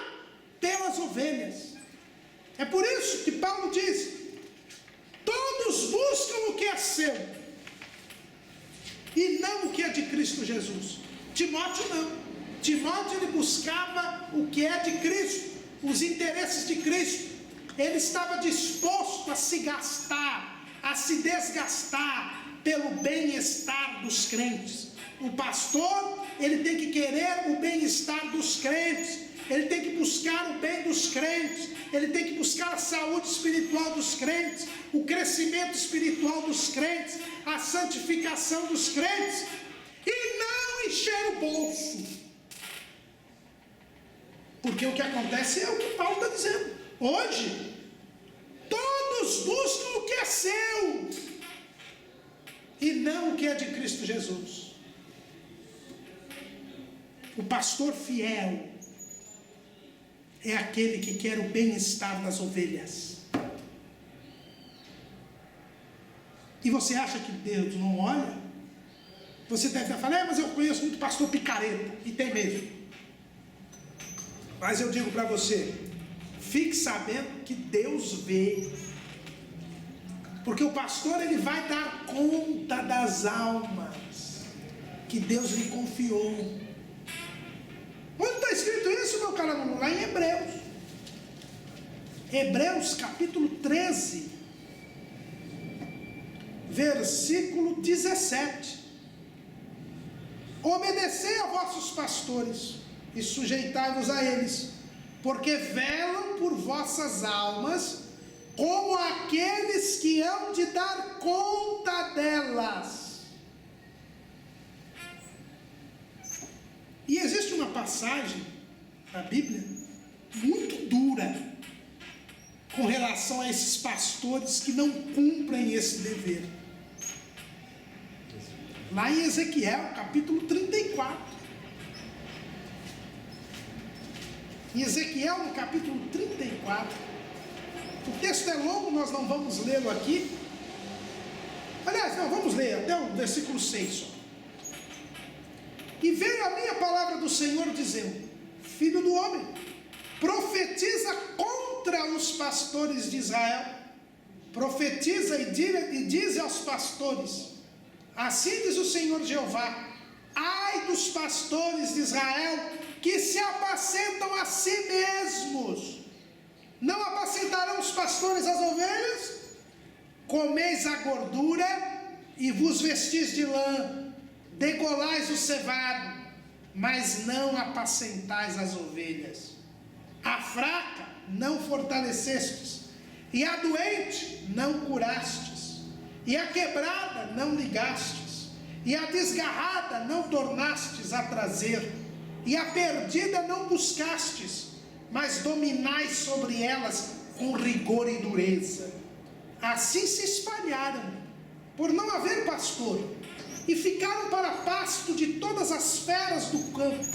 pelas ovelhas. É por isso que Paulo diz: todos buscam o que é seu e não o que é de Cristo Jesus. Timóteo não. Timóteo ele buscava o que é de Cristo, os interesses de Cristo. Ele estava disposto a se gastar, a se desgastar pelo bem-estar dos crentes. O pastor, ele tem que querer o bem-estar dos crentes, ele tem que buscar o bem dos crentes, ele tem que buscar a saúde espiritual dos crentes, o crescimento espiritual dos crentes, a santificação dos crentes, e não encher o bolso. Porque o que acontece é o que Paulo está dizendo. Hoje, todos buscam o que é seu, e não o que é de Cristo Jesus. O pastor fiel é aquele que quer o bem-estar das ovelhas. E você acha que Deus não olha? Você deve estar falando, mas eu conheço muito pastor picareta, e tem mesmo. Mas eu digo para você, fique sabendo que Deus vê. Porque o pastor, ele vai dar conta das almas que Deus lhe confiou. Onde está escrito isso, meu caro aluno? Lá em Hebreus. Hebreus capítulo 13, versículo 17. Obedecei a vossos pastores e sujeitai-vos a eles, porque velam por vossas almas, como aqueles que hão de dar conta delas. E existe uma passagem na Bíblia muito dura com relação a esses pastores que não cumprem esse dever. Lá em Ezequiel, capítulo 34. Em Ezequiel, no capítulo 34, o texto é longo, nós não vamos lê-lo aqui. Aliás, não, vamos ler até o versículo 6 só. E veio a minha palavra do Senhor dizendo: Filho do homem, profetiza contra os pastores de Israel. Profetiza e diz aos pastores: assim diz o Senhor Jeová: ai dos pastores de Israel, que se apacentam a si mesmos. Não apacentarão os pastores as ovelhas? Comeis a gordura e vos vestis de lã, degolais o cevado, mas não apacentais as ovelhas. A fraca não fortalecestes, e a doente não curastes, e a quebrada não ligastes, e a desgarrada não tornastes a trazer, e a perdida não buscastes, mas dominais sobre elas com rigor e dureza. Assim se espalharam, por não haver pastor, e ficaram para pasto de todas as feras do campo,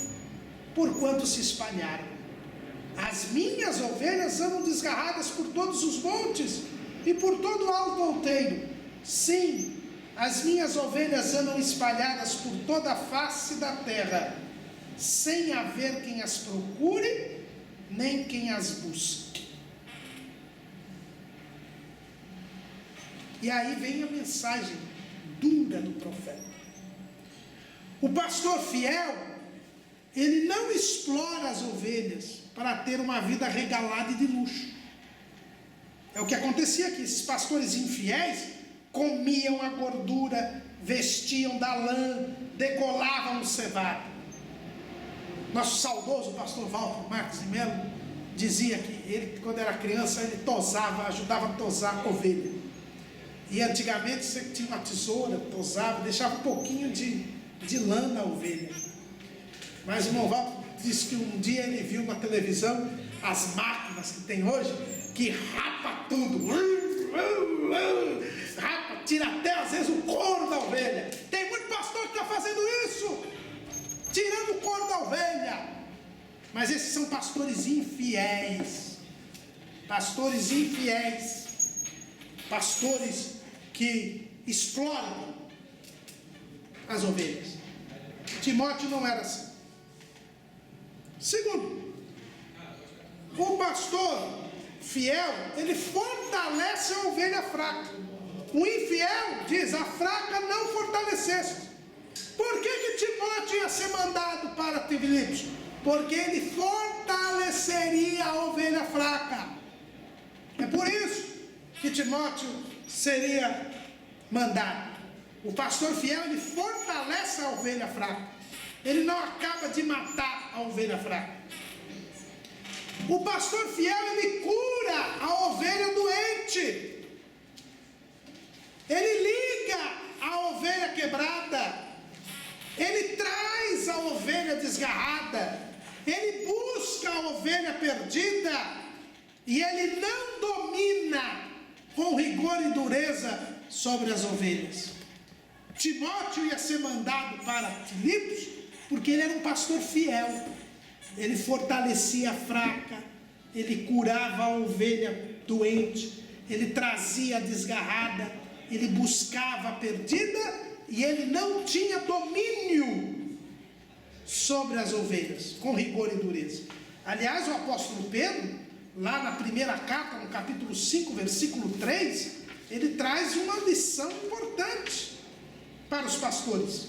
porquanto se espalharam. As minhas ovelhas andam desgarradas por todos os montes e por todo o alto outeiro. Sim, as minhas ovelhas andam espalhadas por toda a face da terra, sem haver quem as procure, nem quem as busque. E aí vem a mensagem dura do profeta. O pastor fiel, ele não explora as ovelhas para ter uma vida regalada e de luxo. É o que acontecia aqui. Esses pastores infiéis comiam a gordura, vestiam da lã, degolavam o cevado. Nosso saudoso pastor Walter Marques de Melo dizia que ele, quando era criança, ele tosava, ajudava a tosar a ovelha. E antigamente você tinha uma tesoura, tosava, deixava um pouquinho de lã na ovelha. Mas o irmão Walter disse que um dia ele viu na televisão as máquinas que tem hoje, que rapa tudo, rapa, tira até às vezes o couro da ovelha. Tem muito pastor que está fazendo isso, tirando o couro da ovelha. Mas esses são pastores infiéis, pastores infiéis, pastores que exploram as ovelhas. Timóteo não era assim. Segundo, o pastor fiel, ele fortalece a ovelha fraca. O infiel diz: a fraca não fortaleceste. Por que Timóteo ia ser mandado para Filipos? porque ele fortaleceria a ovelha fraca. É por isso que Timóteo seria mandado. O pastor fiel, ele fortalece a ovelha fraca. Ele não acaba de matar a ovelha fraca. O pastor fiel, ele cura a ovelha doente. Ele liga a ovelha quebrada. Ele traz a ovelha desgarrada. Ele busca a ovelha perdida. E ele não domina com rigor e dureza sobre as ovelhas. Timóteo ia ser mandado para Filipos porque ele era um pastor fiel. Ele fortalecia a fraca, ele curava a ovelha doente, ele trazia a desgarrada, ele buscava a perdida e ele não tinha domínio sobre as ovelhas, com rigor e dureza. Aliás, o apóstolo Pedro, lá na primeira carta, no capítulo 5, versículo 3, ele traz uma lição importante para os pastores.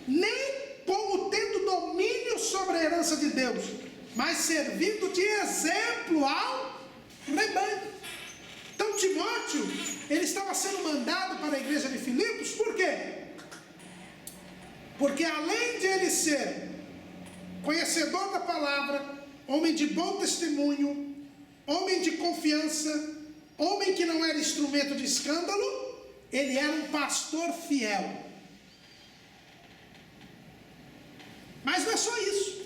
Nem como tendo domínio sobre a herança de Deus, mas servindo de exemplo ao rebanho. Então Timóteo, ele estava sendo mandado para a igreja de Filipos, por quê? Porque além de ele ser conhecedor da palavra, homem de bom testemunho, homem de confiança, homem que não era instrumento de escândalo, ele era um pastor fiel. Mas não é só isso.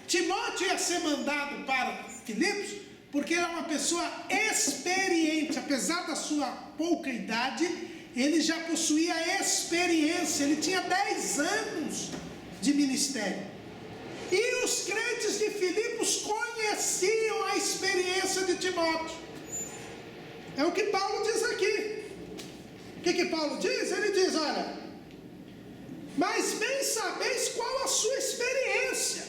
Timóteo ia ser mandado para Filipos porque ele era uma pessoa experiente. Apesar da sua pouca idade, ele já possuía experiência. Ele tinha 10 anos de ministério. E os crentes de Filipos conheciam a experiência de Timóteo. É o que Paulo diz aqui. O que Paulo diz? Ele diz, olha... Mas bem sabeis qual a sua experiência,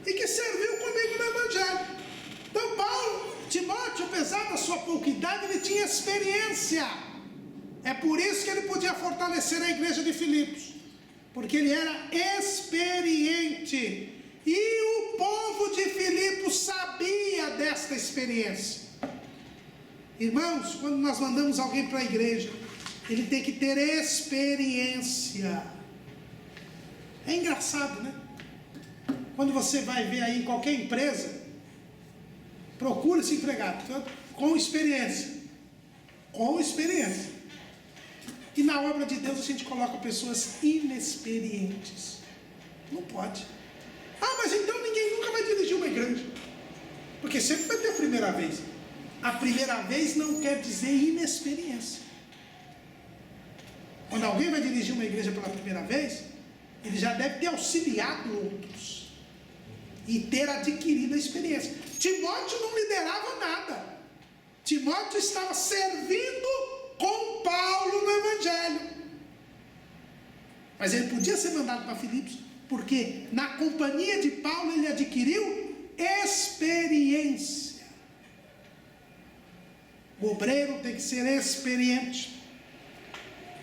e que serviu comigo no Evangelho. Então Timóteo, apesar da sua pouca idade, ele tinha experiência. É por isso que ele podia fortalecer a igreja de Filipos, porque ele era experiente. E o povo de Filipos sabia desta experiência. Irmãos, quando nós mandamos alguém para a igreja, ele tem que ter experiência. É engraçado, né? Quando você vai ver aí em qualquer empresa, procura esse empregado com experiência. Com experiência. E na obra de Deus a gente coloca pessoas inexperientes. Não pode. Ah, mas então ninguém nunca vai dirigir uma igreja. Porque sempre vai ter a primeira vez. A primeira vez não quer dizer inexperiência. Quando alguém vai dirigir uma igreja pela primeira vez, ele já deve ter auxiliado outros e ter adquirido a experiência. Timóteo não liderava nada. Timóteo estava servindo com Paulo no Evangelho. Mas ele podia ser mandado para Filipos, porque na companhia de Paulo ele adquiriu experiência. O obreiro tem que ser experiente.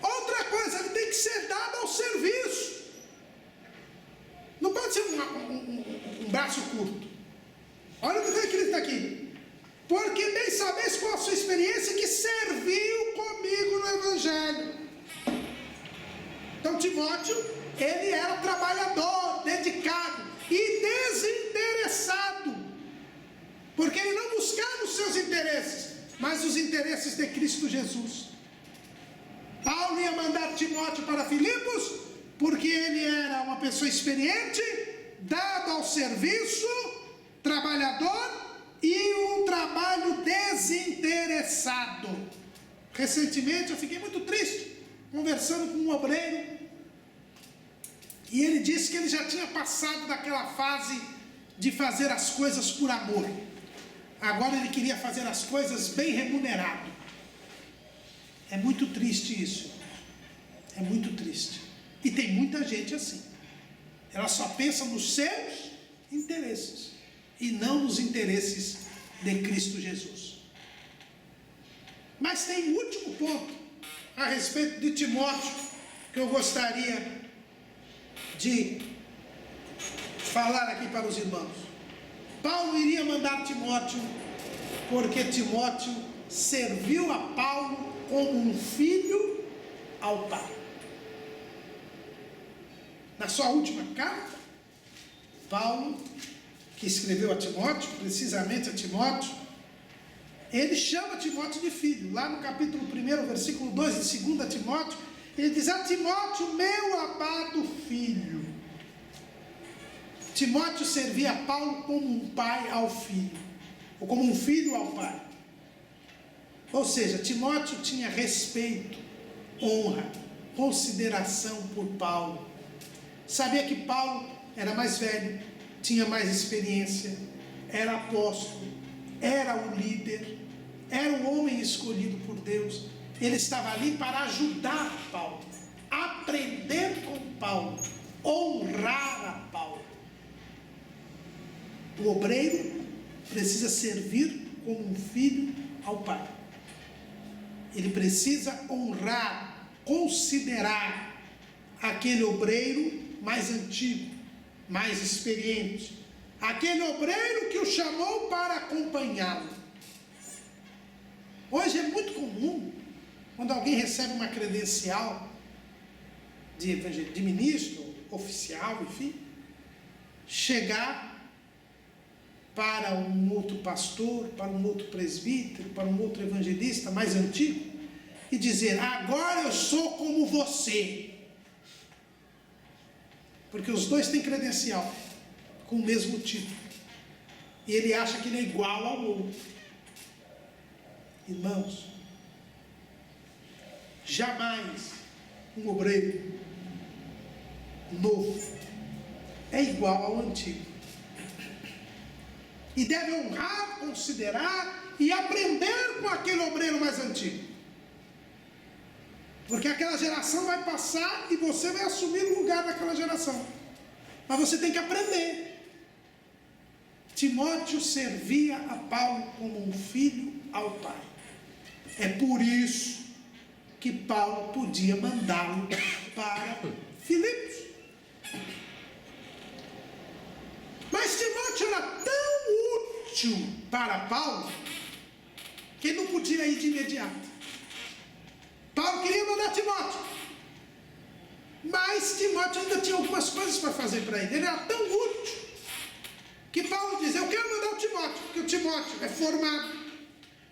Outra coisa, ele tem que ser dado ao serviço. Não pode ser um braço curto. Olha o que está escrito aqui. Porque bem sabeis qual a sua experiência que serviu comigo no Evangelho. Então Timóteo, ele era trabalhador, dedicado e desinteressado. Porque ele não buscava os seus interesses, mas os interesses de Cristo Jesus. Paulo ia mandar Timóteo para Filipos, porque ele era uma pessoa experiente, dado ao serviço, trabalhador e um trabalho desinteressado. Recentemente eu fiquei muito triste, conversando com um obreiro, e ele disse que ele já tinha passado daquela fase de fazer as coisas por amor. Agora ele queria fazer as coisas bem remunerado. É muito triste isso. É muito triste. E tem muita gente assim. Ela só pensa nos seus interesses e não nos interesses de Cristo Jesus. Mas tem um último ponto a respeito de Timóteo que eu gostaria de falar aqui para os irmãos. Paulo iria mandar Timóteo, porque Timóteo serviu a Paulo como um filho ao pai. Na sua última carta, Paulo, que escreveu a Timóteo, precisamente a Timóteo, ele chama Timóteo de filho. Lá no capítulo 1, versículo 2 de 2 Timóteo, ele diz: a Timóteo, meu amado filho. Timóteo servia a Paulo como um pai ao filho, ou como um filho ao pai. Ou seja, Timóteo tinha respeito, honra, consideração por Paulo. Sabia que Paulo era mais velho, tinha mais experiência, era apóstolo, era o líder, era o homem escolhido por Deus. Ele estava ali para ajudar Paulo, aprender com Paulo, honrar a Paulo. O obreiro precisa servir como um filho ao pai. Ele precisa honrar, considerar aquele obreiro mais antigo, mais experiente, aquele obreiro que o chamou para acompanhá-lo. Hoje é muito comum, quando alguém recebe uma credencial de ministro, oficial, enfim, chegar para um outro pastor, para um outro presbítero, para um outro evangelista mais antigo, e dizer: agora eu sou como você. Porque os dois têm credencial, com o mesmo título, e ele acha que ele é igual ao outro. Irmãos, jamais um obreiro novo é igual ao antigo. E deve honrar, considerar e aprender com aquele obreiro mais antigo. Porque aquela geração vai passar e você vai assumir o lugar daquela geração. Mas você tem que aprender. Timóteo servia a Paulo como um filho ao pai. É por isso que Paulo podia mandá-lo para Filipos. Mas Timóteo era tão útil para Paulo que ele não podia ir de imediato. Paulo queria mandar Timóteo, mas Timóteo ainda tinha algumas coisas para fazer para ele. Ele era tão útil que Paulo diz: eu quero mandar o Timóteo, porque o Timóteo é formado,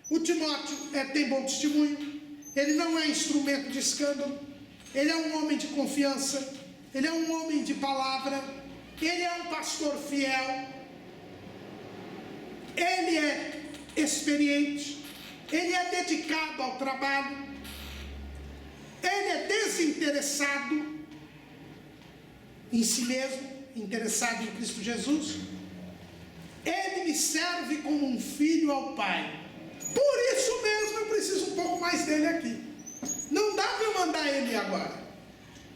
o Timóteo tem bom testemunho, ele não é instrumento de escândalo, ele é um homem de confiança, ele é um homem de palavra, ele é um pastor fiel, ele é experiente, ele é dedicado ao trabalho, ele é desinteressado em si mesmo, interessado em Cristo Jesus. Ele me serve como um filho ao Pai. Por isso mesmo eu preciso um pouco mais dele aqui. Não dá para eu mandar ele agora.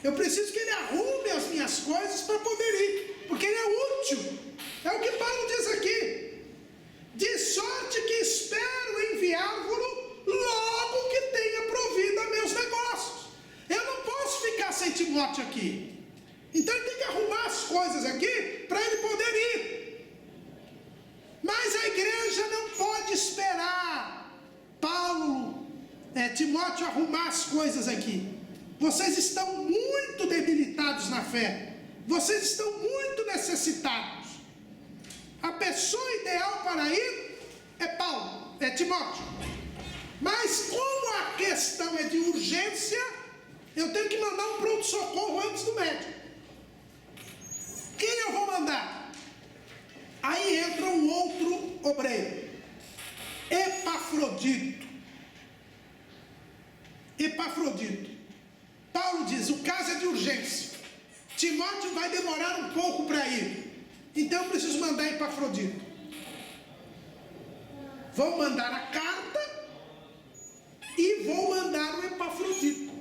Eu preciso que ele arrume as minhas coisas para poder ir, porque ele é útil. É o que Paulo diz aqui: de sorte que espero enviar-vos logo que tenha provido a meus negócios. Eu não posso ficar sem Timóteo aqui. Então ele tem que arrumar as coisas aqui para ele poder ir. Mas a igreja não pode esperar Timóteo arrumar as coisas aqui. Vocês estão muito debilitados na fé. Vocês estão muito necessitados. A pessoa ideal para ir é Paulo, é Timóteo. Mas como a questão é de urgência, eu tenho que mandar um pronto-socorro antes do médico. Quem eu vou mandar? Aí entra um outro obreiro, Epafrodito. Paulo diz: o caso é de urgência. Timóteo vai demorar um pouco para ir. Então eu preciso mandar Epafrodito. Vou mandar a carta e vou mandar o Epafrodito.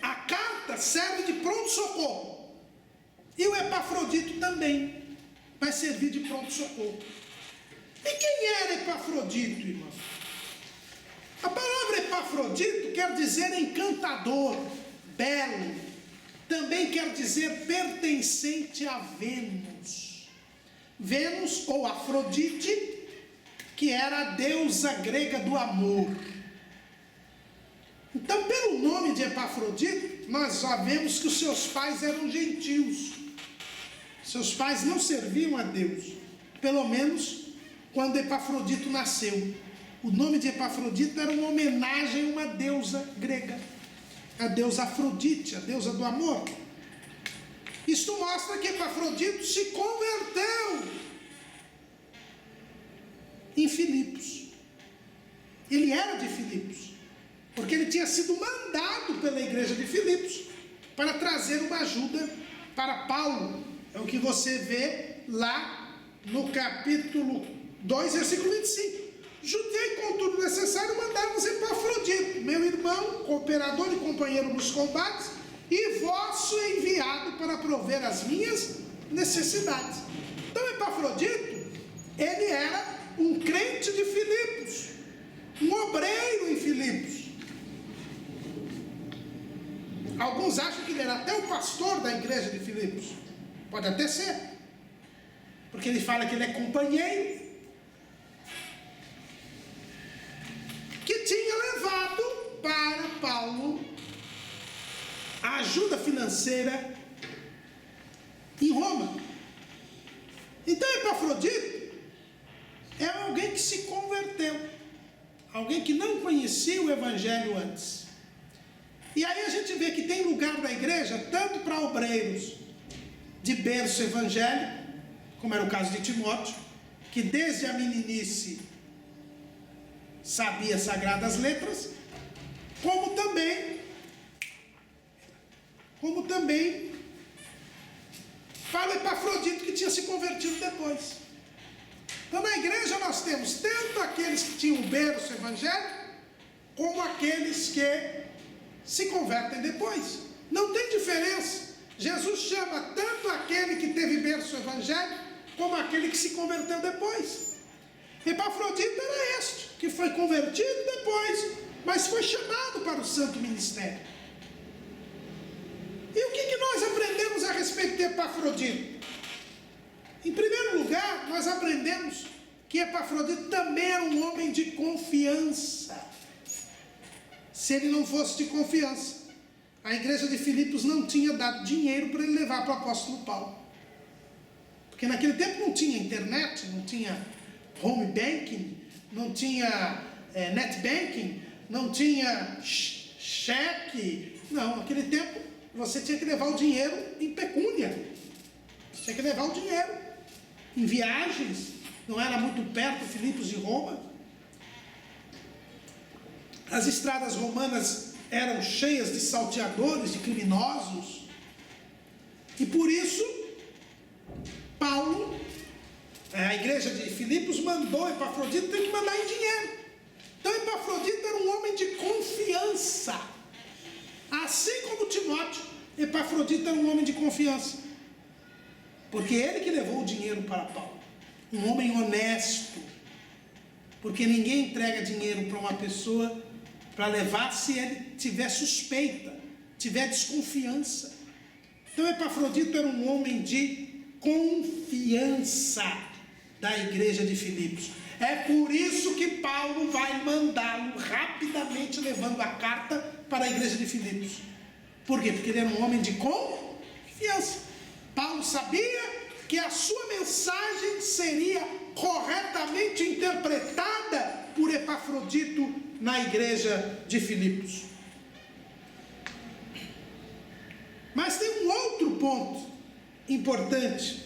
A carta serve de pronto-socorro. E o Epafrodito também vai servir de pronto-socorro. E quem era Epafrodito, irmão? A palavra Epafrodito quer dizer encantador, belo, também quer dizer pertencente a Vênus. Vênus ou Afrodite, que era a deusa grega do amor. Então, pelo nome de Epafrodito, nós já vemos que os seus pais eram gentios. Seus pais não serviam a Deus, pelo menos quando Epafrodito nasceu. O nome de Epafrodito era uma homenagem a uma deusa grega, a deusa Afrodite, a deusa do amor. Isto mostra que Epafrodito se converteu em Filipos. Ele era de Filipos, porque ele tinha sido mandado pela igreja de Filipos para trazer uma ajuda para Paulo. É o que você vê lá no capítulo 2, versículo 25. Juntei com tudo necessário, mandar-vos Epafrodito, meu irmão, cooperador e companheiro nos combates, e vosso enviado para prover as minhas necessidades. Então Epafrodito, ele era um crente de Filipos, um obreiro em Filipos. Alguns acham que ele era até o pastor da igreja de Filipos. Pode até ser, porque ele fala que ele é companheiro, que tinha levado para Paulo a ajuda financeira em Roma. Então Epafrodito é alguém que se converteu, alguém que não conhecia o evangelho antes. E aí a gente vê que tem lugar na igreja tanto para obreiros de berço evangélico, como era o caso de Timóteo, que desde a meninice sabia as sagradas letras, como também para o Epafrodito, que tinha se convertido depois. Então na igreja nós temos tanto aqueles que tinham berço evangélico, como aqueles que se convertem depois. Não tem diferença. Jesus chama tanto aquele que teve berço evangélico, como aquele que se converteu depois. Epafrodito era este, que foi convertido depois, mas foi chamado para o santo ministério. E o que nós aprendemos a respeito de Epafrodito? Em primeiro lugar, nós aprendemos que Epafrodito também era um homem de confiança. Se ele não fosse de confiança, a igreja de Filipos não tinha dado dinheiro para ele levar para o apóstolo Paulo. Porque naquele tempo não tinha internet, não tinha home banking, não tinha net banking, não tinha cheque. Não, naquele tempo você tinha que levar o dinheiro em pecúnia. Você tinha que levar o dinheiro em viagens. Não era muito perto Filipos de Roma. As estradas romanas eram cheias de salteadores, de criminosos. E por isso, Paulo, a igreja de Filipos, mandou Epafrodito, tem que mandar em dinheiro. Então Epafrodito era um homem de confiança. Assim como Timóteo, Epafrodito era um homem de confiança. Porque ele que levou o dinheiro para Paulo. Um homem honesto. Porque ninguém entrega dinheiro para uma pessoa para levar se ele tiver suspeita, tiver desconfiança. Então Epafrodito era um homem de confiança da igreja de Filipos. É por isso que Paulo vai mandá-lo rapidamente levando a carta para a igreja de Filipos. Por quê? Porque ele era um homem de confiança. Paulo sabia que a sua mensagem seria corretamente interpretada por Epafrodito na igreja de Filipos. Mas tem um outro ponto importante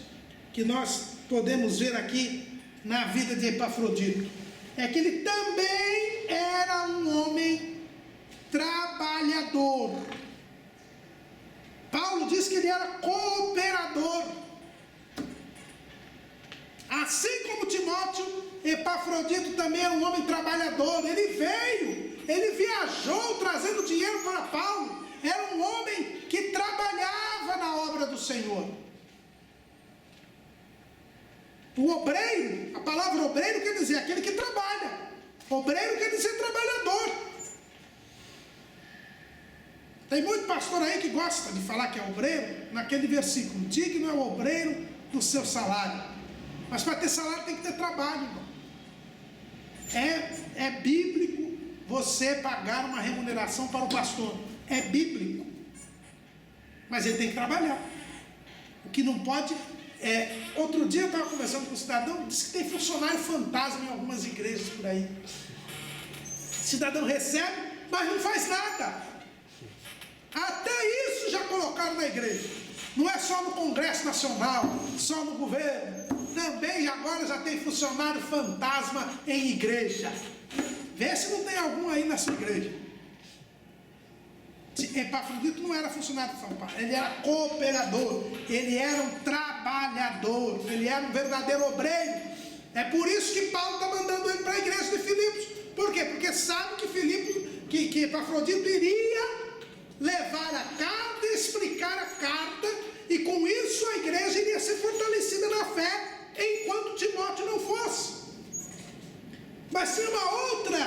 que nós podemos ver aqui na vida de Epafrodito. É que ele também era um homem trabalhador. Paulo diz que ele era cooperador. Assim como Timóteo, Epafrodito também era um homem trabalhador. Ele viajou trazendo dinheiro para Paulo. Era um homem que trabalhava na obra do Senhor. O obreiro, a palavra obreiro quer dizer aquele que trabalha. Obreiro quer dizer trabalhador. Tem muito pastor aí que gosta de falar que é obreiro, naquele versículo: digno é o obreiro do seu salário. Mas para ter salário tem que ter trabalho, irmão. É bíblico você pagar uma remuneração para o pastor. É bíblico. Mas ele tem que trabalhar. O que não pode outro dia eu estava conversando com um cidadão, disse que tem funcionário fantasma em algumas igrejas por aí. O cidadão recebe, mas não faz nada. Até isso já colocaram na igreja. Não é só no Congresso Nacional, só no governo. Também agora já tem funcionário fantasma em igreja. Vê se não tem algum aí na sua igreja. Epafrodito não era funcionário fantasma, ele era cooperador, ele era um trabalhador, ele era um verdadeiro obreiro. É por isso que Paulo está mandando ele para a igreja de Filipos. Por quê? Porque sabe que Epafrodito iria levar a carta e explicar a carta, e com isso a igreja iria ser fortalecida na fé, enquanto Timóteo não fosse. Mas tem uma outra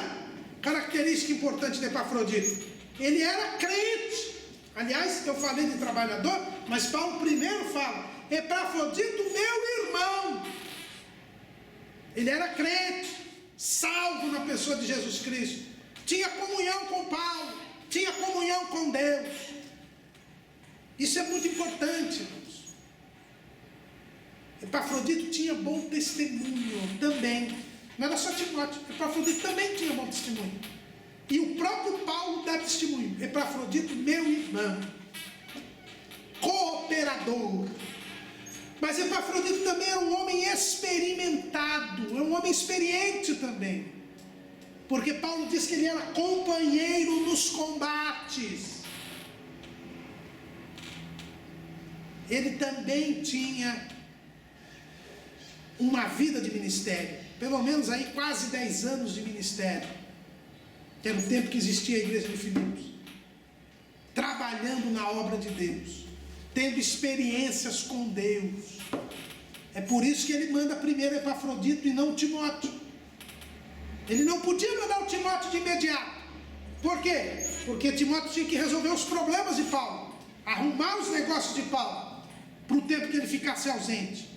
característica importante de Epafrodito: ele era crente. Aliás, eu falei de trabalhador, mas Paulo primeiro fala: Epafrodito, meu irmão. Ele era crente, salvo na pessoa de Jesus Cristo, tinha comunhão com Paulo, tinha comunhão com Deus. Isso é muito importante, irmãos. Epafrodito tinha bom testemunho também. Não era só Timóteo, Epafrodito também tinha bom testemunho. E o próprio Paulo dá testemunho: Epafrodito, meu irmão, cooperador. Mas Epafrodito também era um homem experimentado, é um homem experiente também. Porque Paulo diz que ele era companheiro nos combates. Ele também tinha uma vida de ministério, pelo menos aí quase 10 anos de ministério, que era o tempo que existia a igreja de Filipos, trabalhando na obra de Deus, tendo experiências com Deus. É por isso que ele manda primeiro Epafrodito e não Timóteo. Ele não podia mandar o Timóteo de imediato. Por quê? Porque Timóteo tinha que resolver os problemas de Paulo, arrumar os negócios de Paulo, para o tempo que ele ficasse ausente.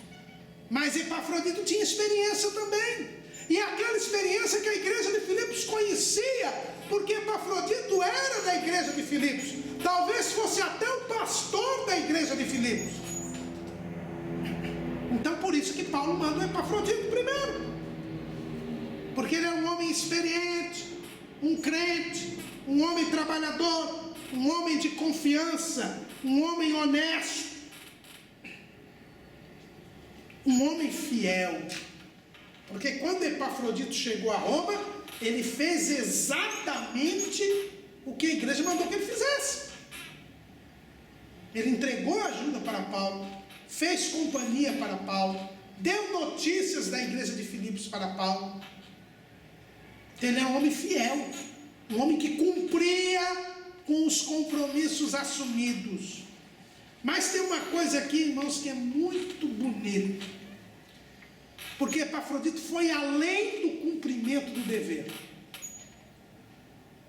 Mas Epafrodito tinha experiência também. E aquela experiência que a igreja de Filipos conhecia, porque Epafrodito era da igreja de Filipos. Talvez fosse até o pastor da igreja de Filipos. Então por isso que Paulo manda o Epafrodito primeiro. Porque ele é um homem experiente, um crente, um homem trabalhador, um homem de confiança, um homem honesto, um homem fiel. Porque quando Epafrodito chegou a Roma, ele fez exatamente o que a igreja mandou que ele fizesse. Ele entregou ajuda para Paulo, fez companhia para Paulo, deu notícias da igreja de Filipos para Paulo. Ele é um homem fiel, um homem que cumpria com os compromissos assumidos. Mas tem uma coisa aqui, irmãos, que é muito bonita. Porque Epafrodito foi além do cumprimento do dever.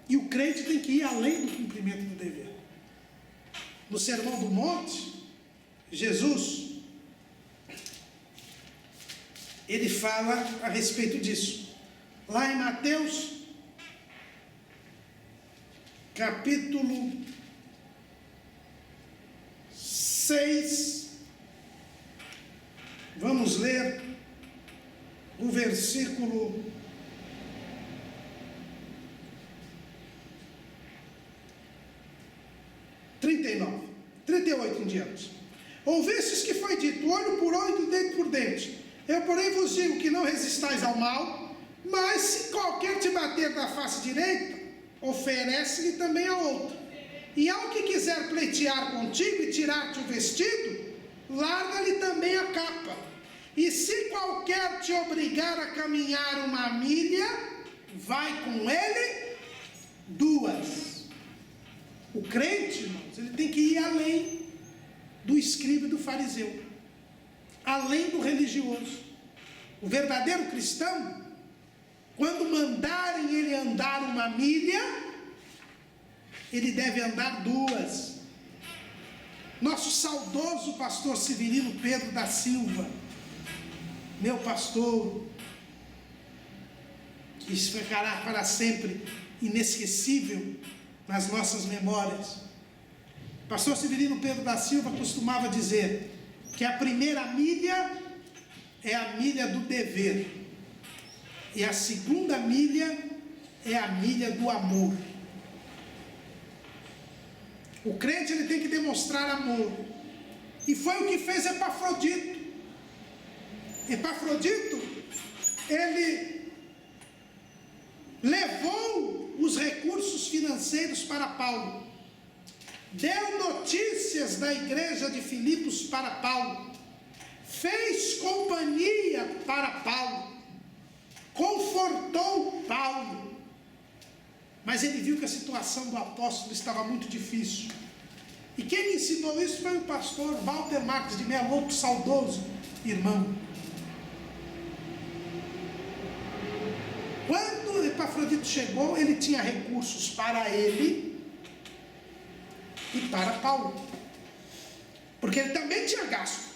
E o crente tem que ir além do cumprimento do dever. No Sermão do Monte, Jesus, ele fala a respeito disso. Lá em Mateus, capítulo 6, vamos ler o versículo 39, 38 em diante. Ouvistes que foi dito: olho por olho e dente por dente. Eu, porém, vos digo que não resistais ao mal, mas se qualquer te bater da face direita, oferece-lhe também a outra. E ao que quiser pleitear contigo e tirar-te o vestido, larga-lhe também a capa. E se qualquer te obrigar a caminhar uma milha, vai com ele 2. O crente, irmãos, ele tem que ir além do escriba e do fariseu, além do religioso. O verdadeiro cristão, quando mandarem ele andar uma milha, ele deve andar duas. Nosso saudoso pastor Severino Pedro da Silva, meu pastor, que ficará para sempre inesquecível nas nossas memórias. Pastor Severino Pedro da Silva costumava dizer que a primeira milha é a milha do dever, e a segunda milha é a milha do amor. O crente, ele tem que demonstrar amor, e foi o que fez Epafrodito. Epafrodito, ele levou os recursos financeiros para Paulo, deu notícias da igreja de Filipos para Paulo, fez companhia para Paulo, confortou Paulo. Mas ele viu que a situação do apóstolo estava muito difícil. E quem me ensinou isso foi o pastor Walter Marques de Mello, outro saudoso irmão. Quando Epafrodito chegou, ele tinha recursos para ele e para Paulo, porque ele também tinha gasto.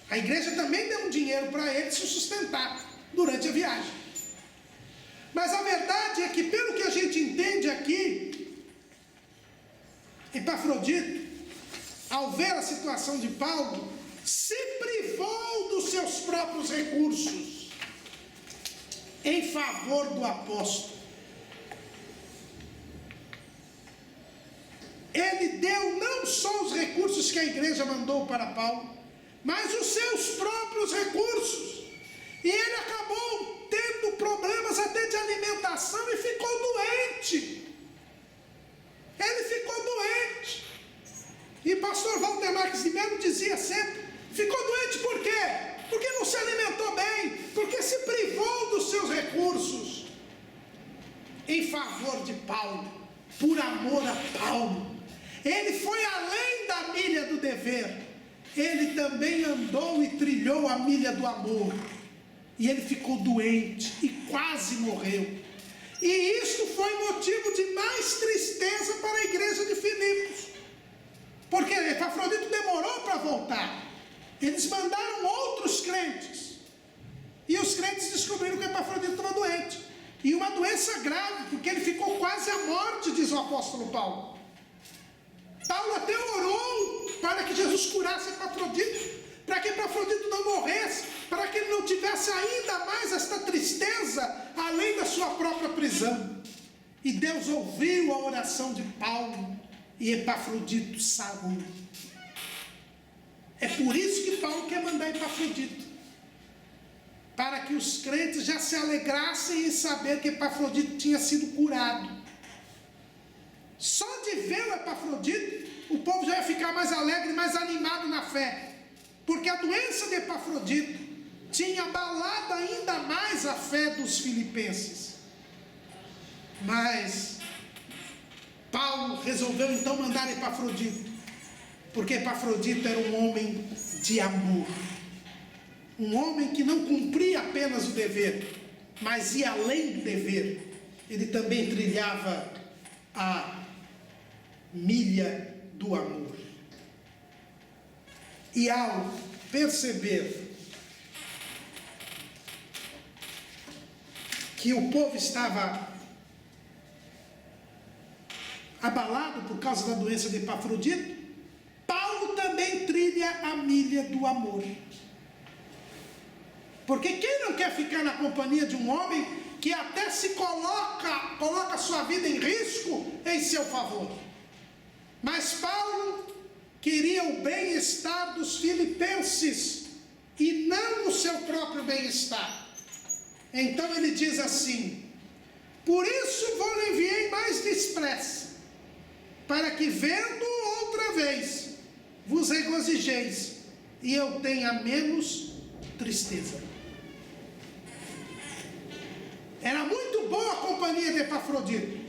A igreja também deu um dinheiro para ele se sustentar durante a viagem. Mas a verdade é que, pelo que a gente entende aqui, Epafrodito, ao ver a situação de Paulo, se privou dos seus próprios recursos em favor do apóstolo. Ele deu não só os recursos que a igreja mandou para Paulo, mas os seus próprios recursos. E ele acabou tendo problemas até de alimentação e ficou doente. Ele ficou doente. E pastor Walter Marques de Mello dizia sempre: ficou doente por quê? Porque não se alimentou bem, porque se privou dos seus recursos em favor de Paulo, por amor a Paulo. Ele foi além da milha do dever, ele também andou e trilhou a milha do amor. E ele ficou doente e quase morreu. E isso foi motivo de mais tristeza para a igreja de Filipos, porque Epafrodito demorou para voltar. Eles mandaram outros crentes, e os crentes descobriram que Epafrodito estava doente, e uma doença grave, porque ele ficou quase à morte, diz o apóstolo Paulo. Paulo até orou para que Jesus curasse Epafrodito, para que Epafrodito não morresse, para que ele não tivesse ainda mais esta tristeza, além da sua própria prisão. E Deus ouviu a oração de Paulo, e Epafrodito sarou. É por isso que Paulo quer mandar Epafrodito, para que os crentes já se alegrassem em saber que Epafrodito tinha sido curado. Só de ver o Epafrodito, o povo já ia ficar mais alegre, mais animado na fé, porque a doença de Epafrodito tinha abalado ainda mais a fé dos filipenses. Mas Paulo resolveu então mandar Epafrodito, porque Epafrodito era um homem de amor, um homem que não cumpria apenas o dever, mas ia além do dever. Ele também trilhava a milha do amor. E ao perceber que o povo estava abalado por causa da doença de Epafrodito, Paulo também trilha a milha do amor. Porque quem não quer ficar na companhia de um homem que até se coloca sua vida em risco em seu favor? Mas Paulo queria o bem-estar dos filipenses e não o seu próprio bem-estar. Então ele diz assim: por isso vos enviei mais depressa, para que vendo outra vez vos regozijeis e eu tenha menos tristeza. Era muito boa a companhia de Epafrodito,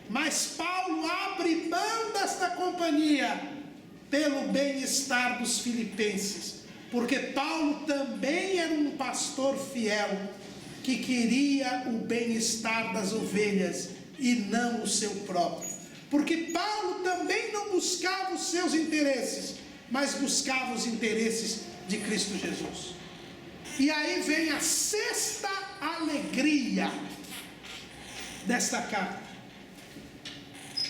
mas Paulo abre mão desta companhia pelo bem-estar dos filipenses, porque Paulo também era um pastor fiel, que queria o bem-estar das ovelhas e não o seu próprio. porque Paulo também não buscava os seus interesses, mas buscava os interesses de Cristo Jesus. E aí vem a sexta alegria desta carta: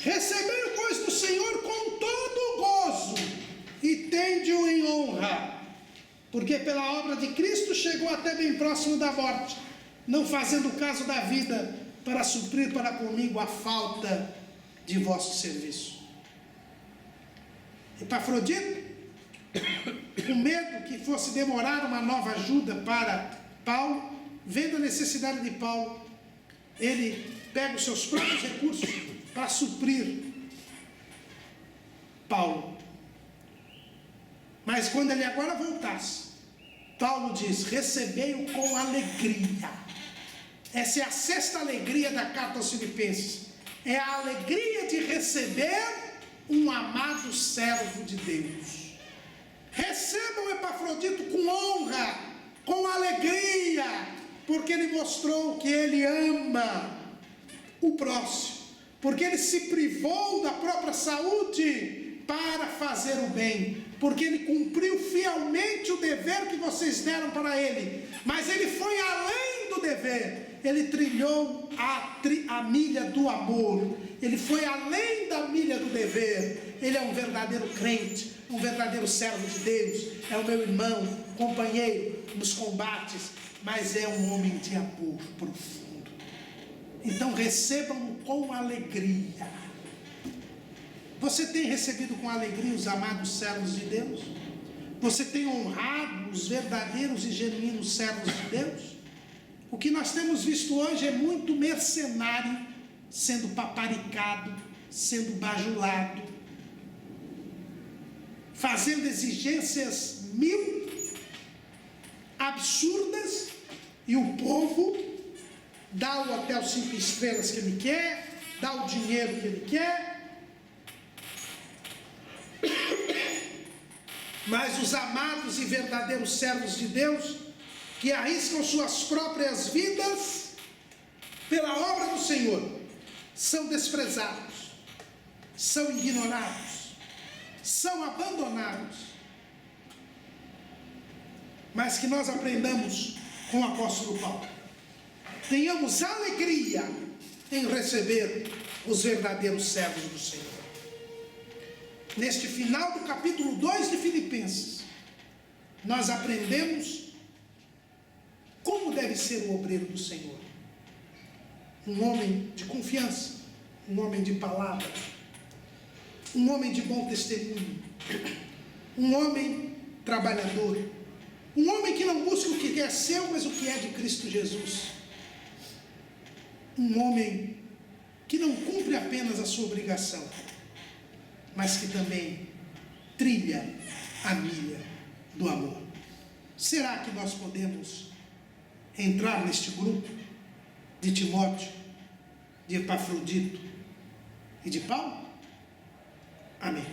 recebei, pois, do Senhor com todo gozo, e tende-o em honra, porque pela obra de Cristo chegou até bem próximo da morte, não fazendo caso da vida, para suprir para comigo a falta de vosso serviço. Epafrodito, com medo que fosse demorar uma nova ajuda para Paulo, vendo a necessidade de Paulo, ele pega os seus próprios recursos para suprir Paulo. Mas quando ele agora voltasse, Paulo diz: recebei-o com alegria. Essa é a sexta alegria da carta aos Filipenses. É a alegria de receber um amado servo de Deus. Recebam Epafrodito com honra, com alegria, porque ele mostrou que ele ama o próximo, porque ele se privou da própria saúde para fazer o bem, porque ele cumpriu fielmente o dever que vocês deram para ele, mas ele foi além do dever. Ele trilhou a milha do amor, ele foi além da milha do dever. Ele é um verdadeiro crente, um verdadeiro servo de Deus, é o meu irmão, companheiro nos combates, mas é um homem de amor profundo. Então recebam com alegria. Você tem recebido com alegria os amados servos de Deus? Você tem honrado os verdadeiros e genuínos servos de Deus? O que nós temos visto hoje é muito mercenário sendo paparicado, sendo bajulado, fazendo exigências mil, absurdas, e o povo dá o hotel 5 estrelas que ele quer, dá o dinheiro que ele quer, mas os amados e verdadeiros servos de Deus, que arriscam suas próprias vidas pela obra do Senhor, são desprezados, são ignorados, são abandonados. Mas que nós aprendamos com o apóstolo Paulo, tenhamos alegria em receber os verdadeiros servos do Senhor. Neste final do capítulo 2 de Filipenses, nós aprendemos como deve ser o obreiro do Senhor. Um homem de confiança, um homem de palavra, um homem de bom testemunho, um homem trabalhador, um homem que não busca o que é seu, mas o que é de Cristo Jesus. Um homem que não cumpre apenas a sua obrigação, mas que também trilha a milha do amor. Será que nós podemos entrar neste grupo de Timóteo, de Epafrodito e de Paulo? Amém.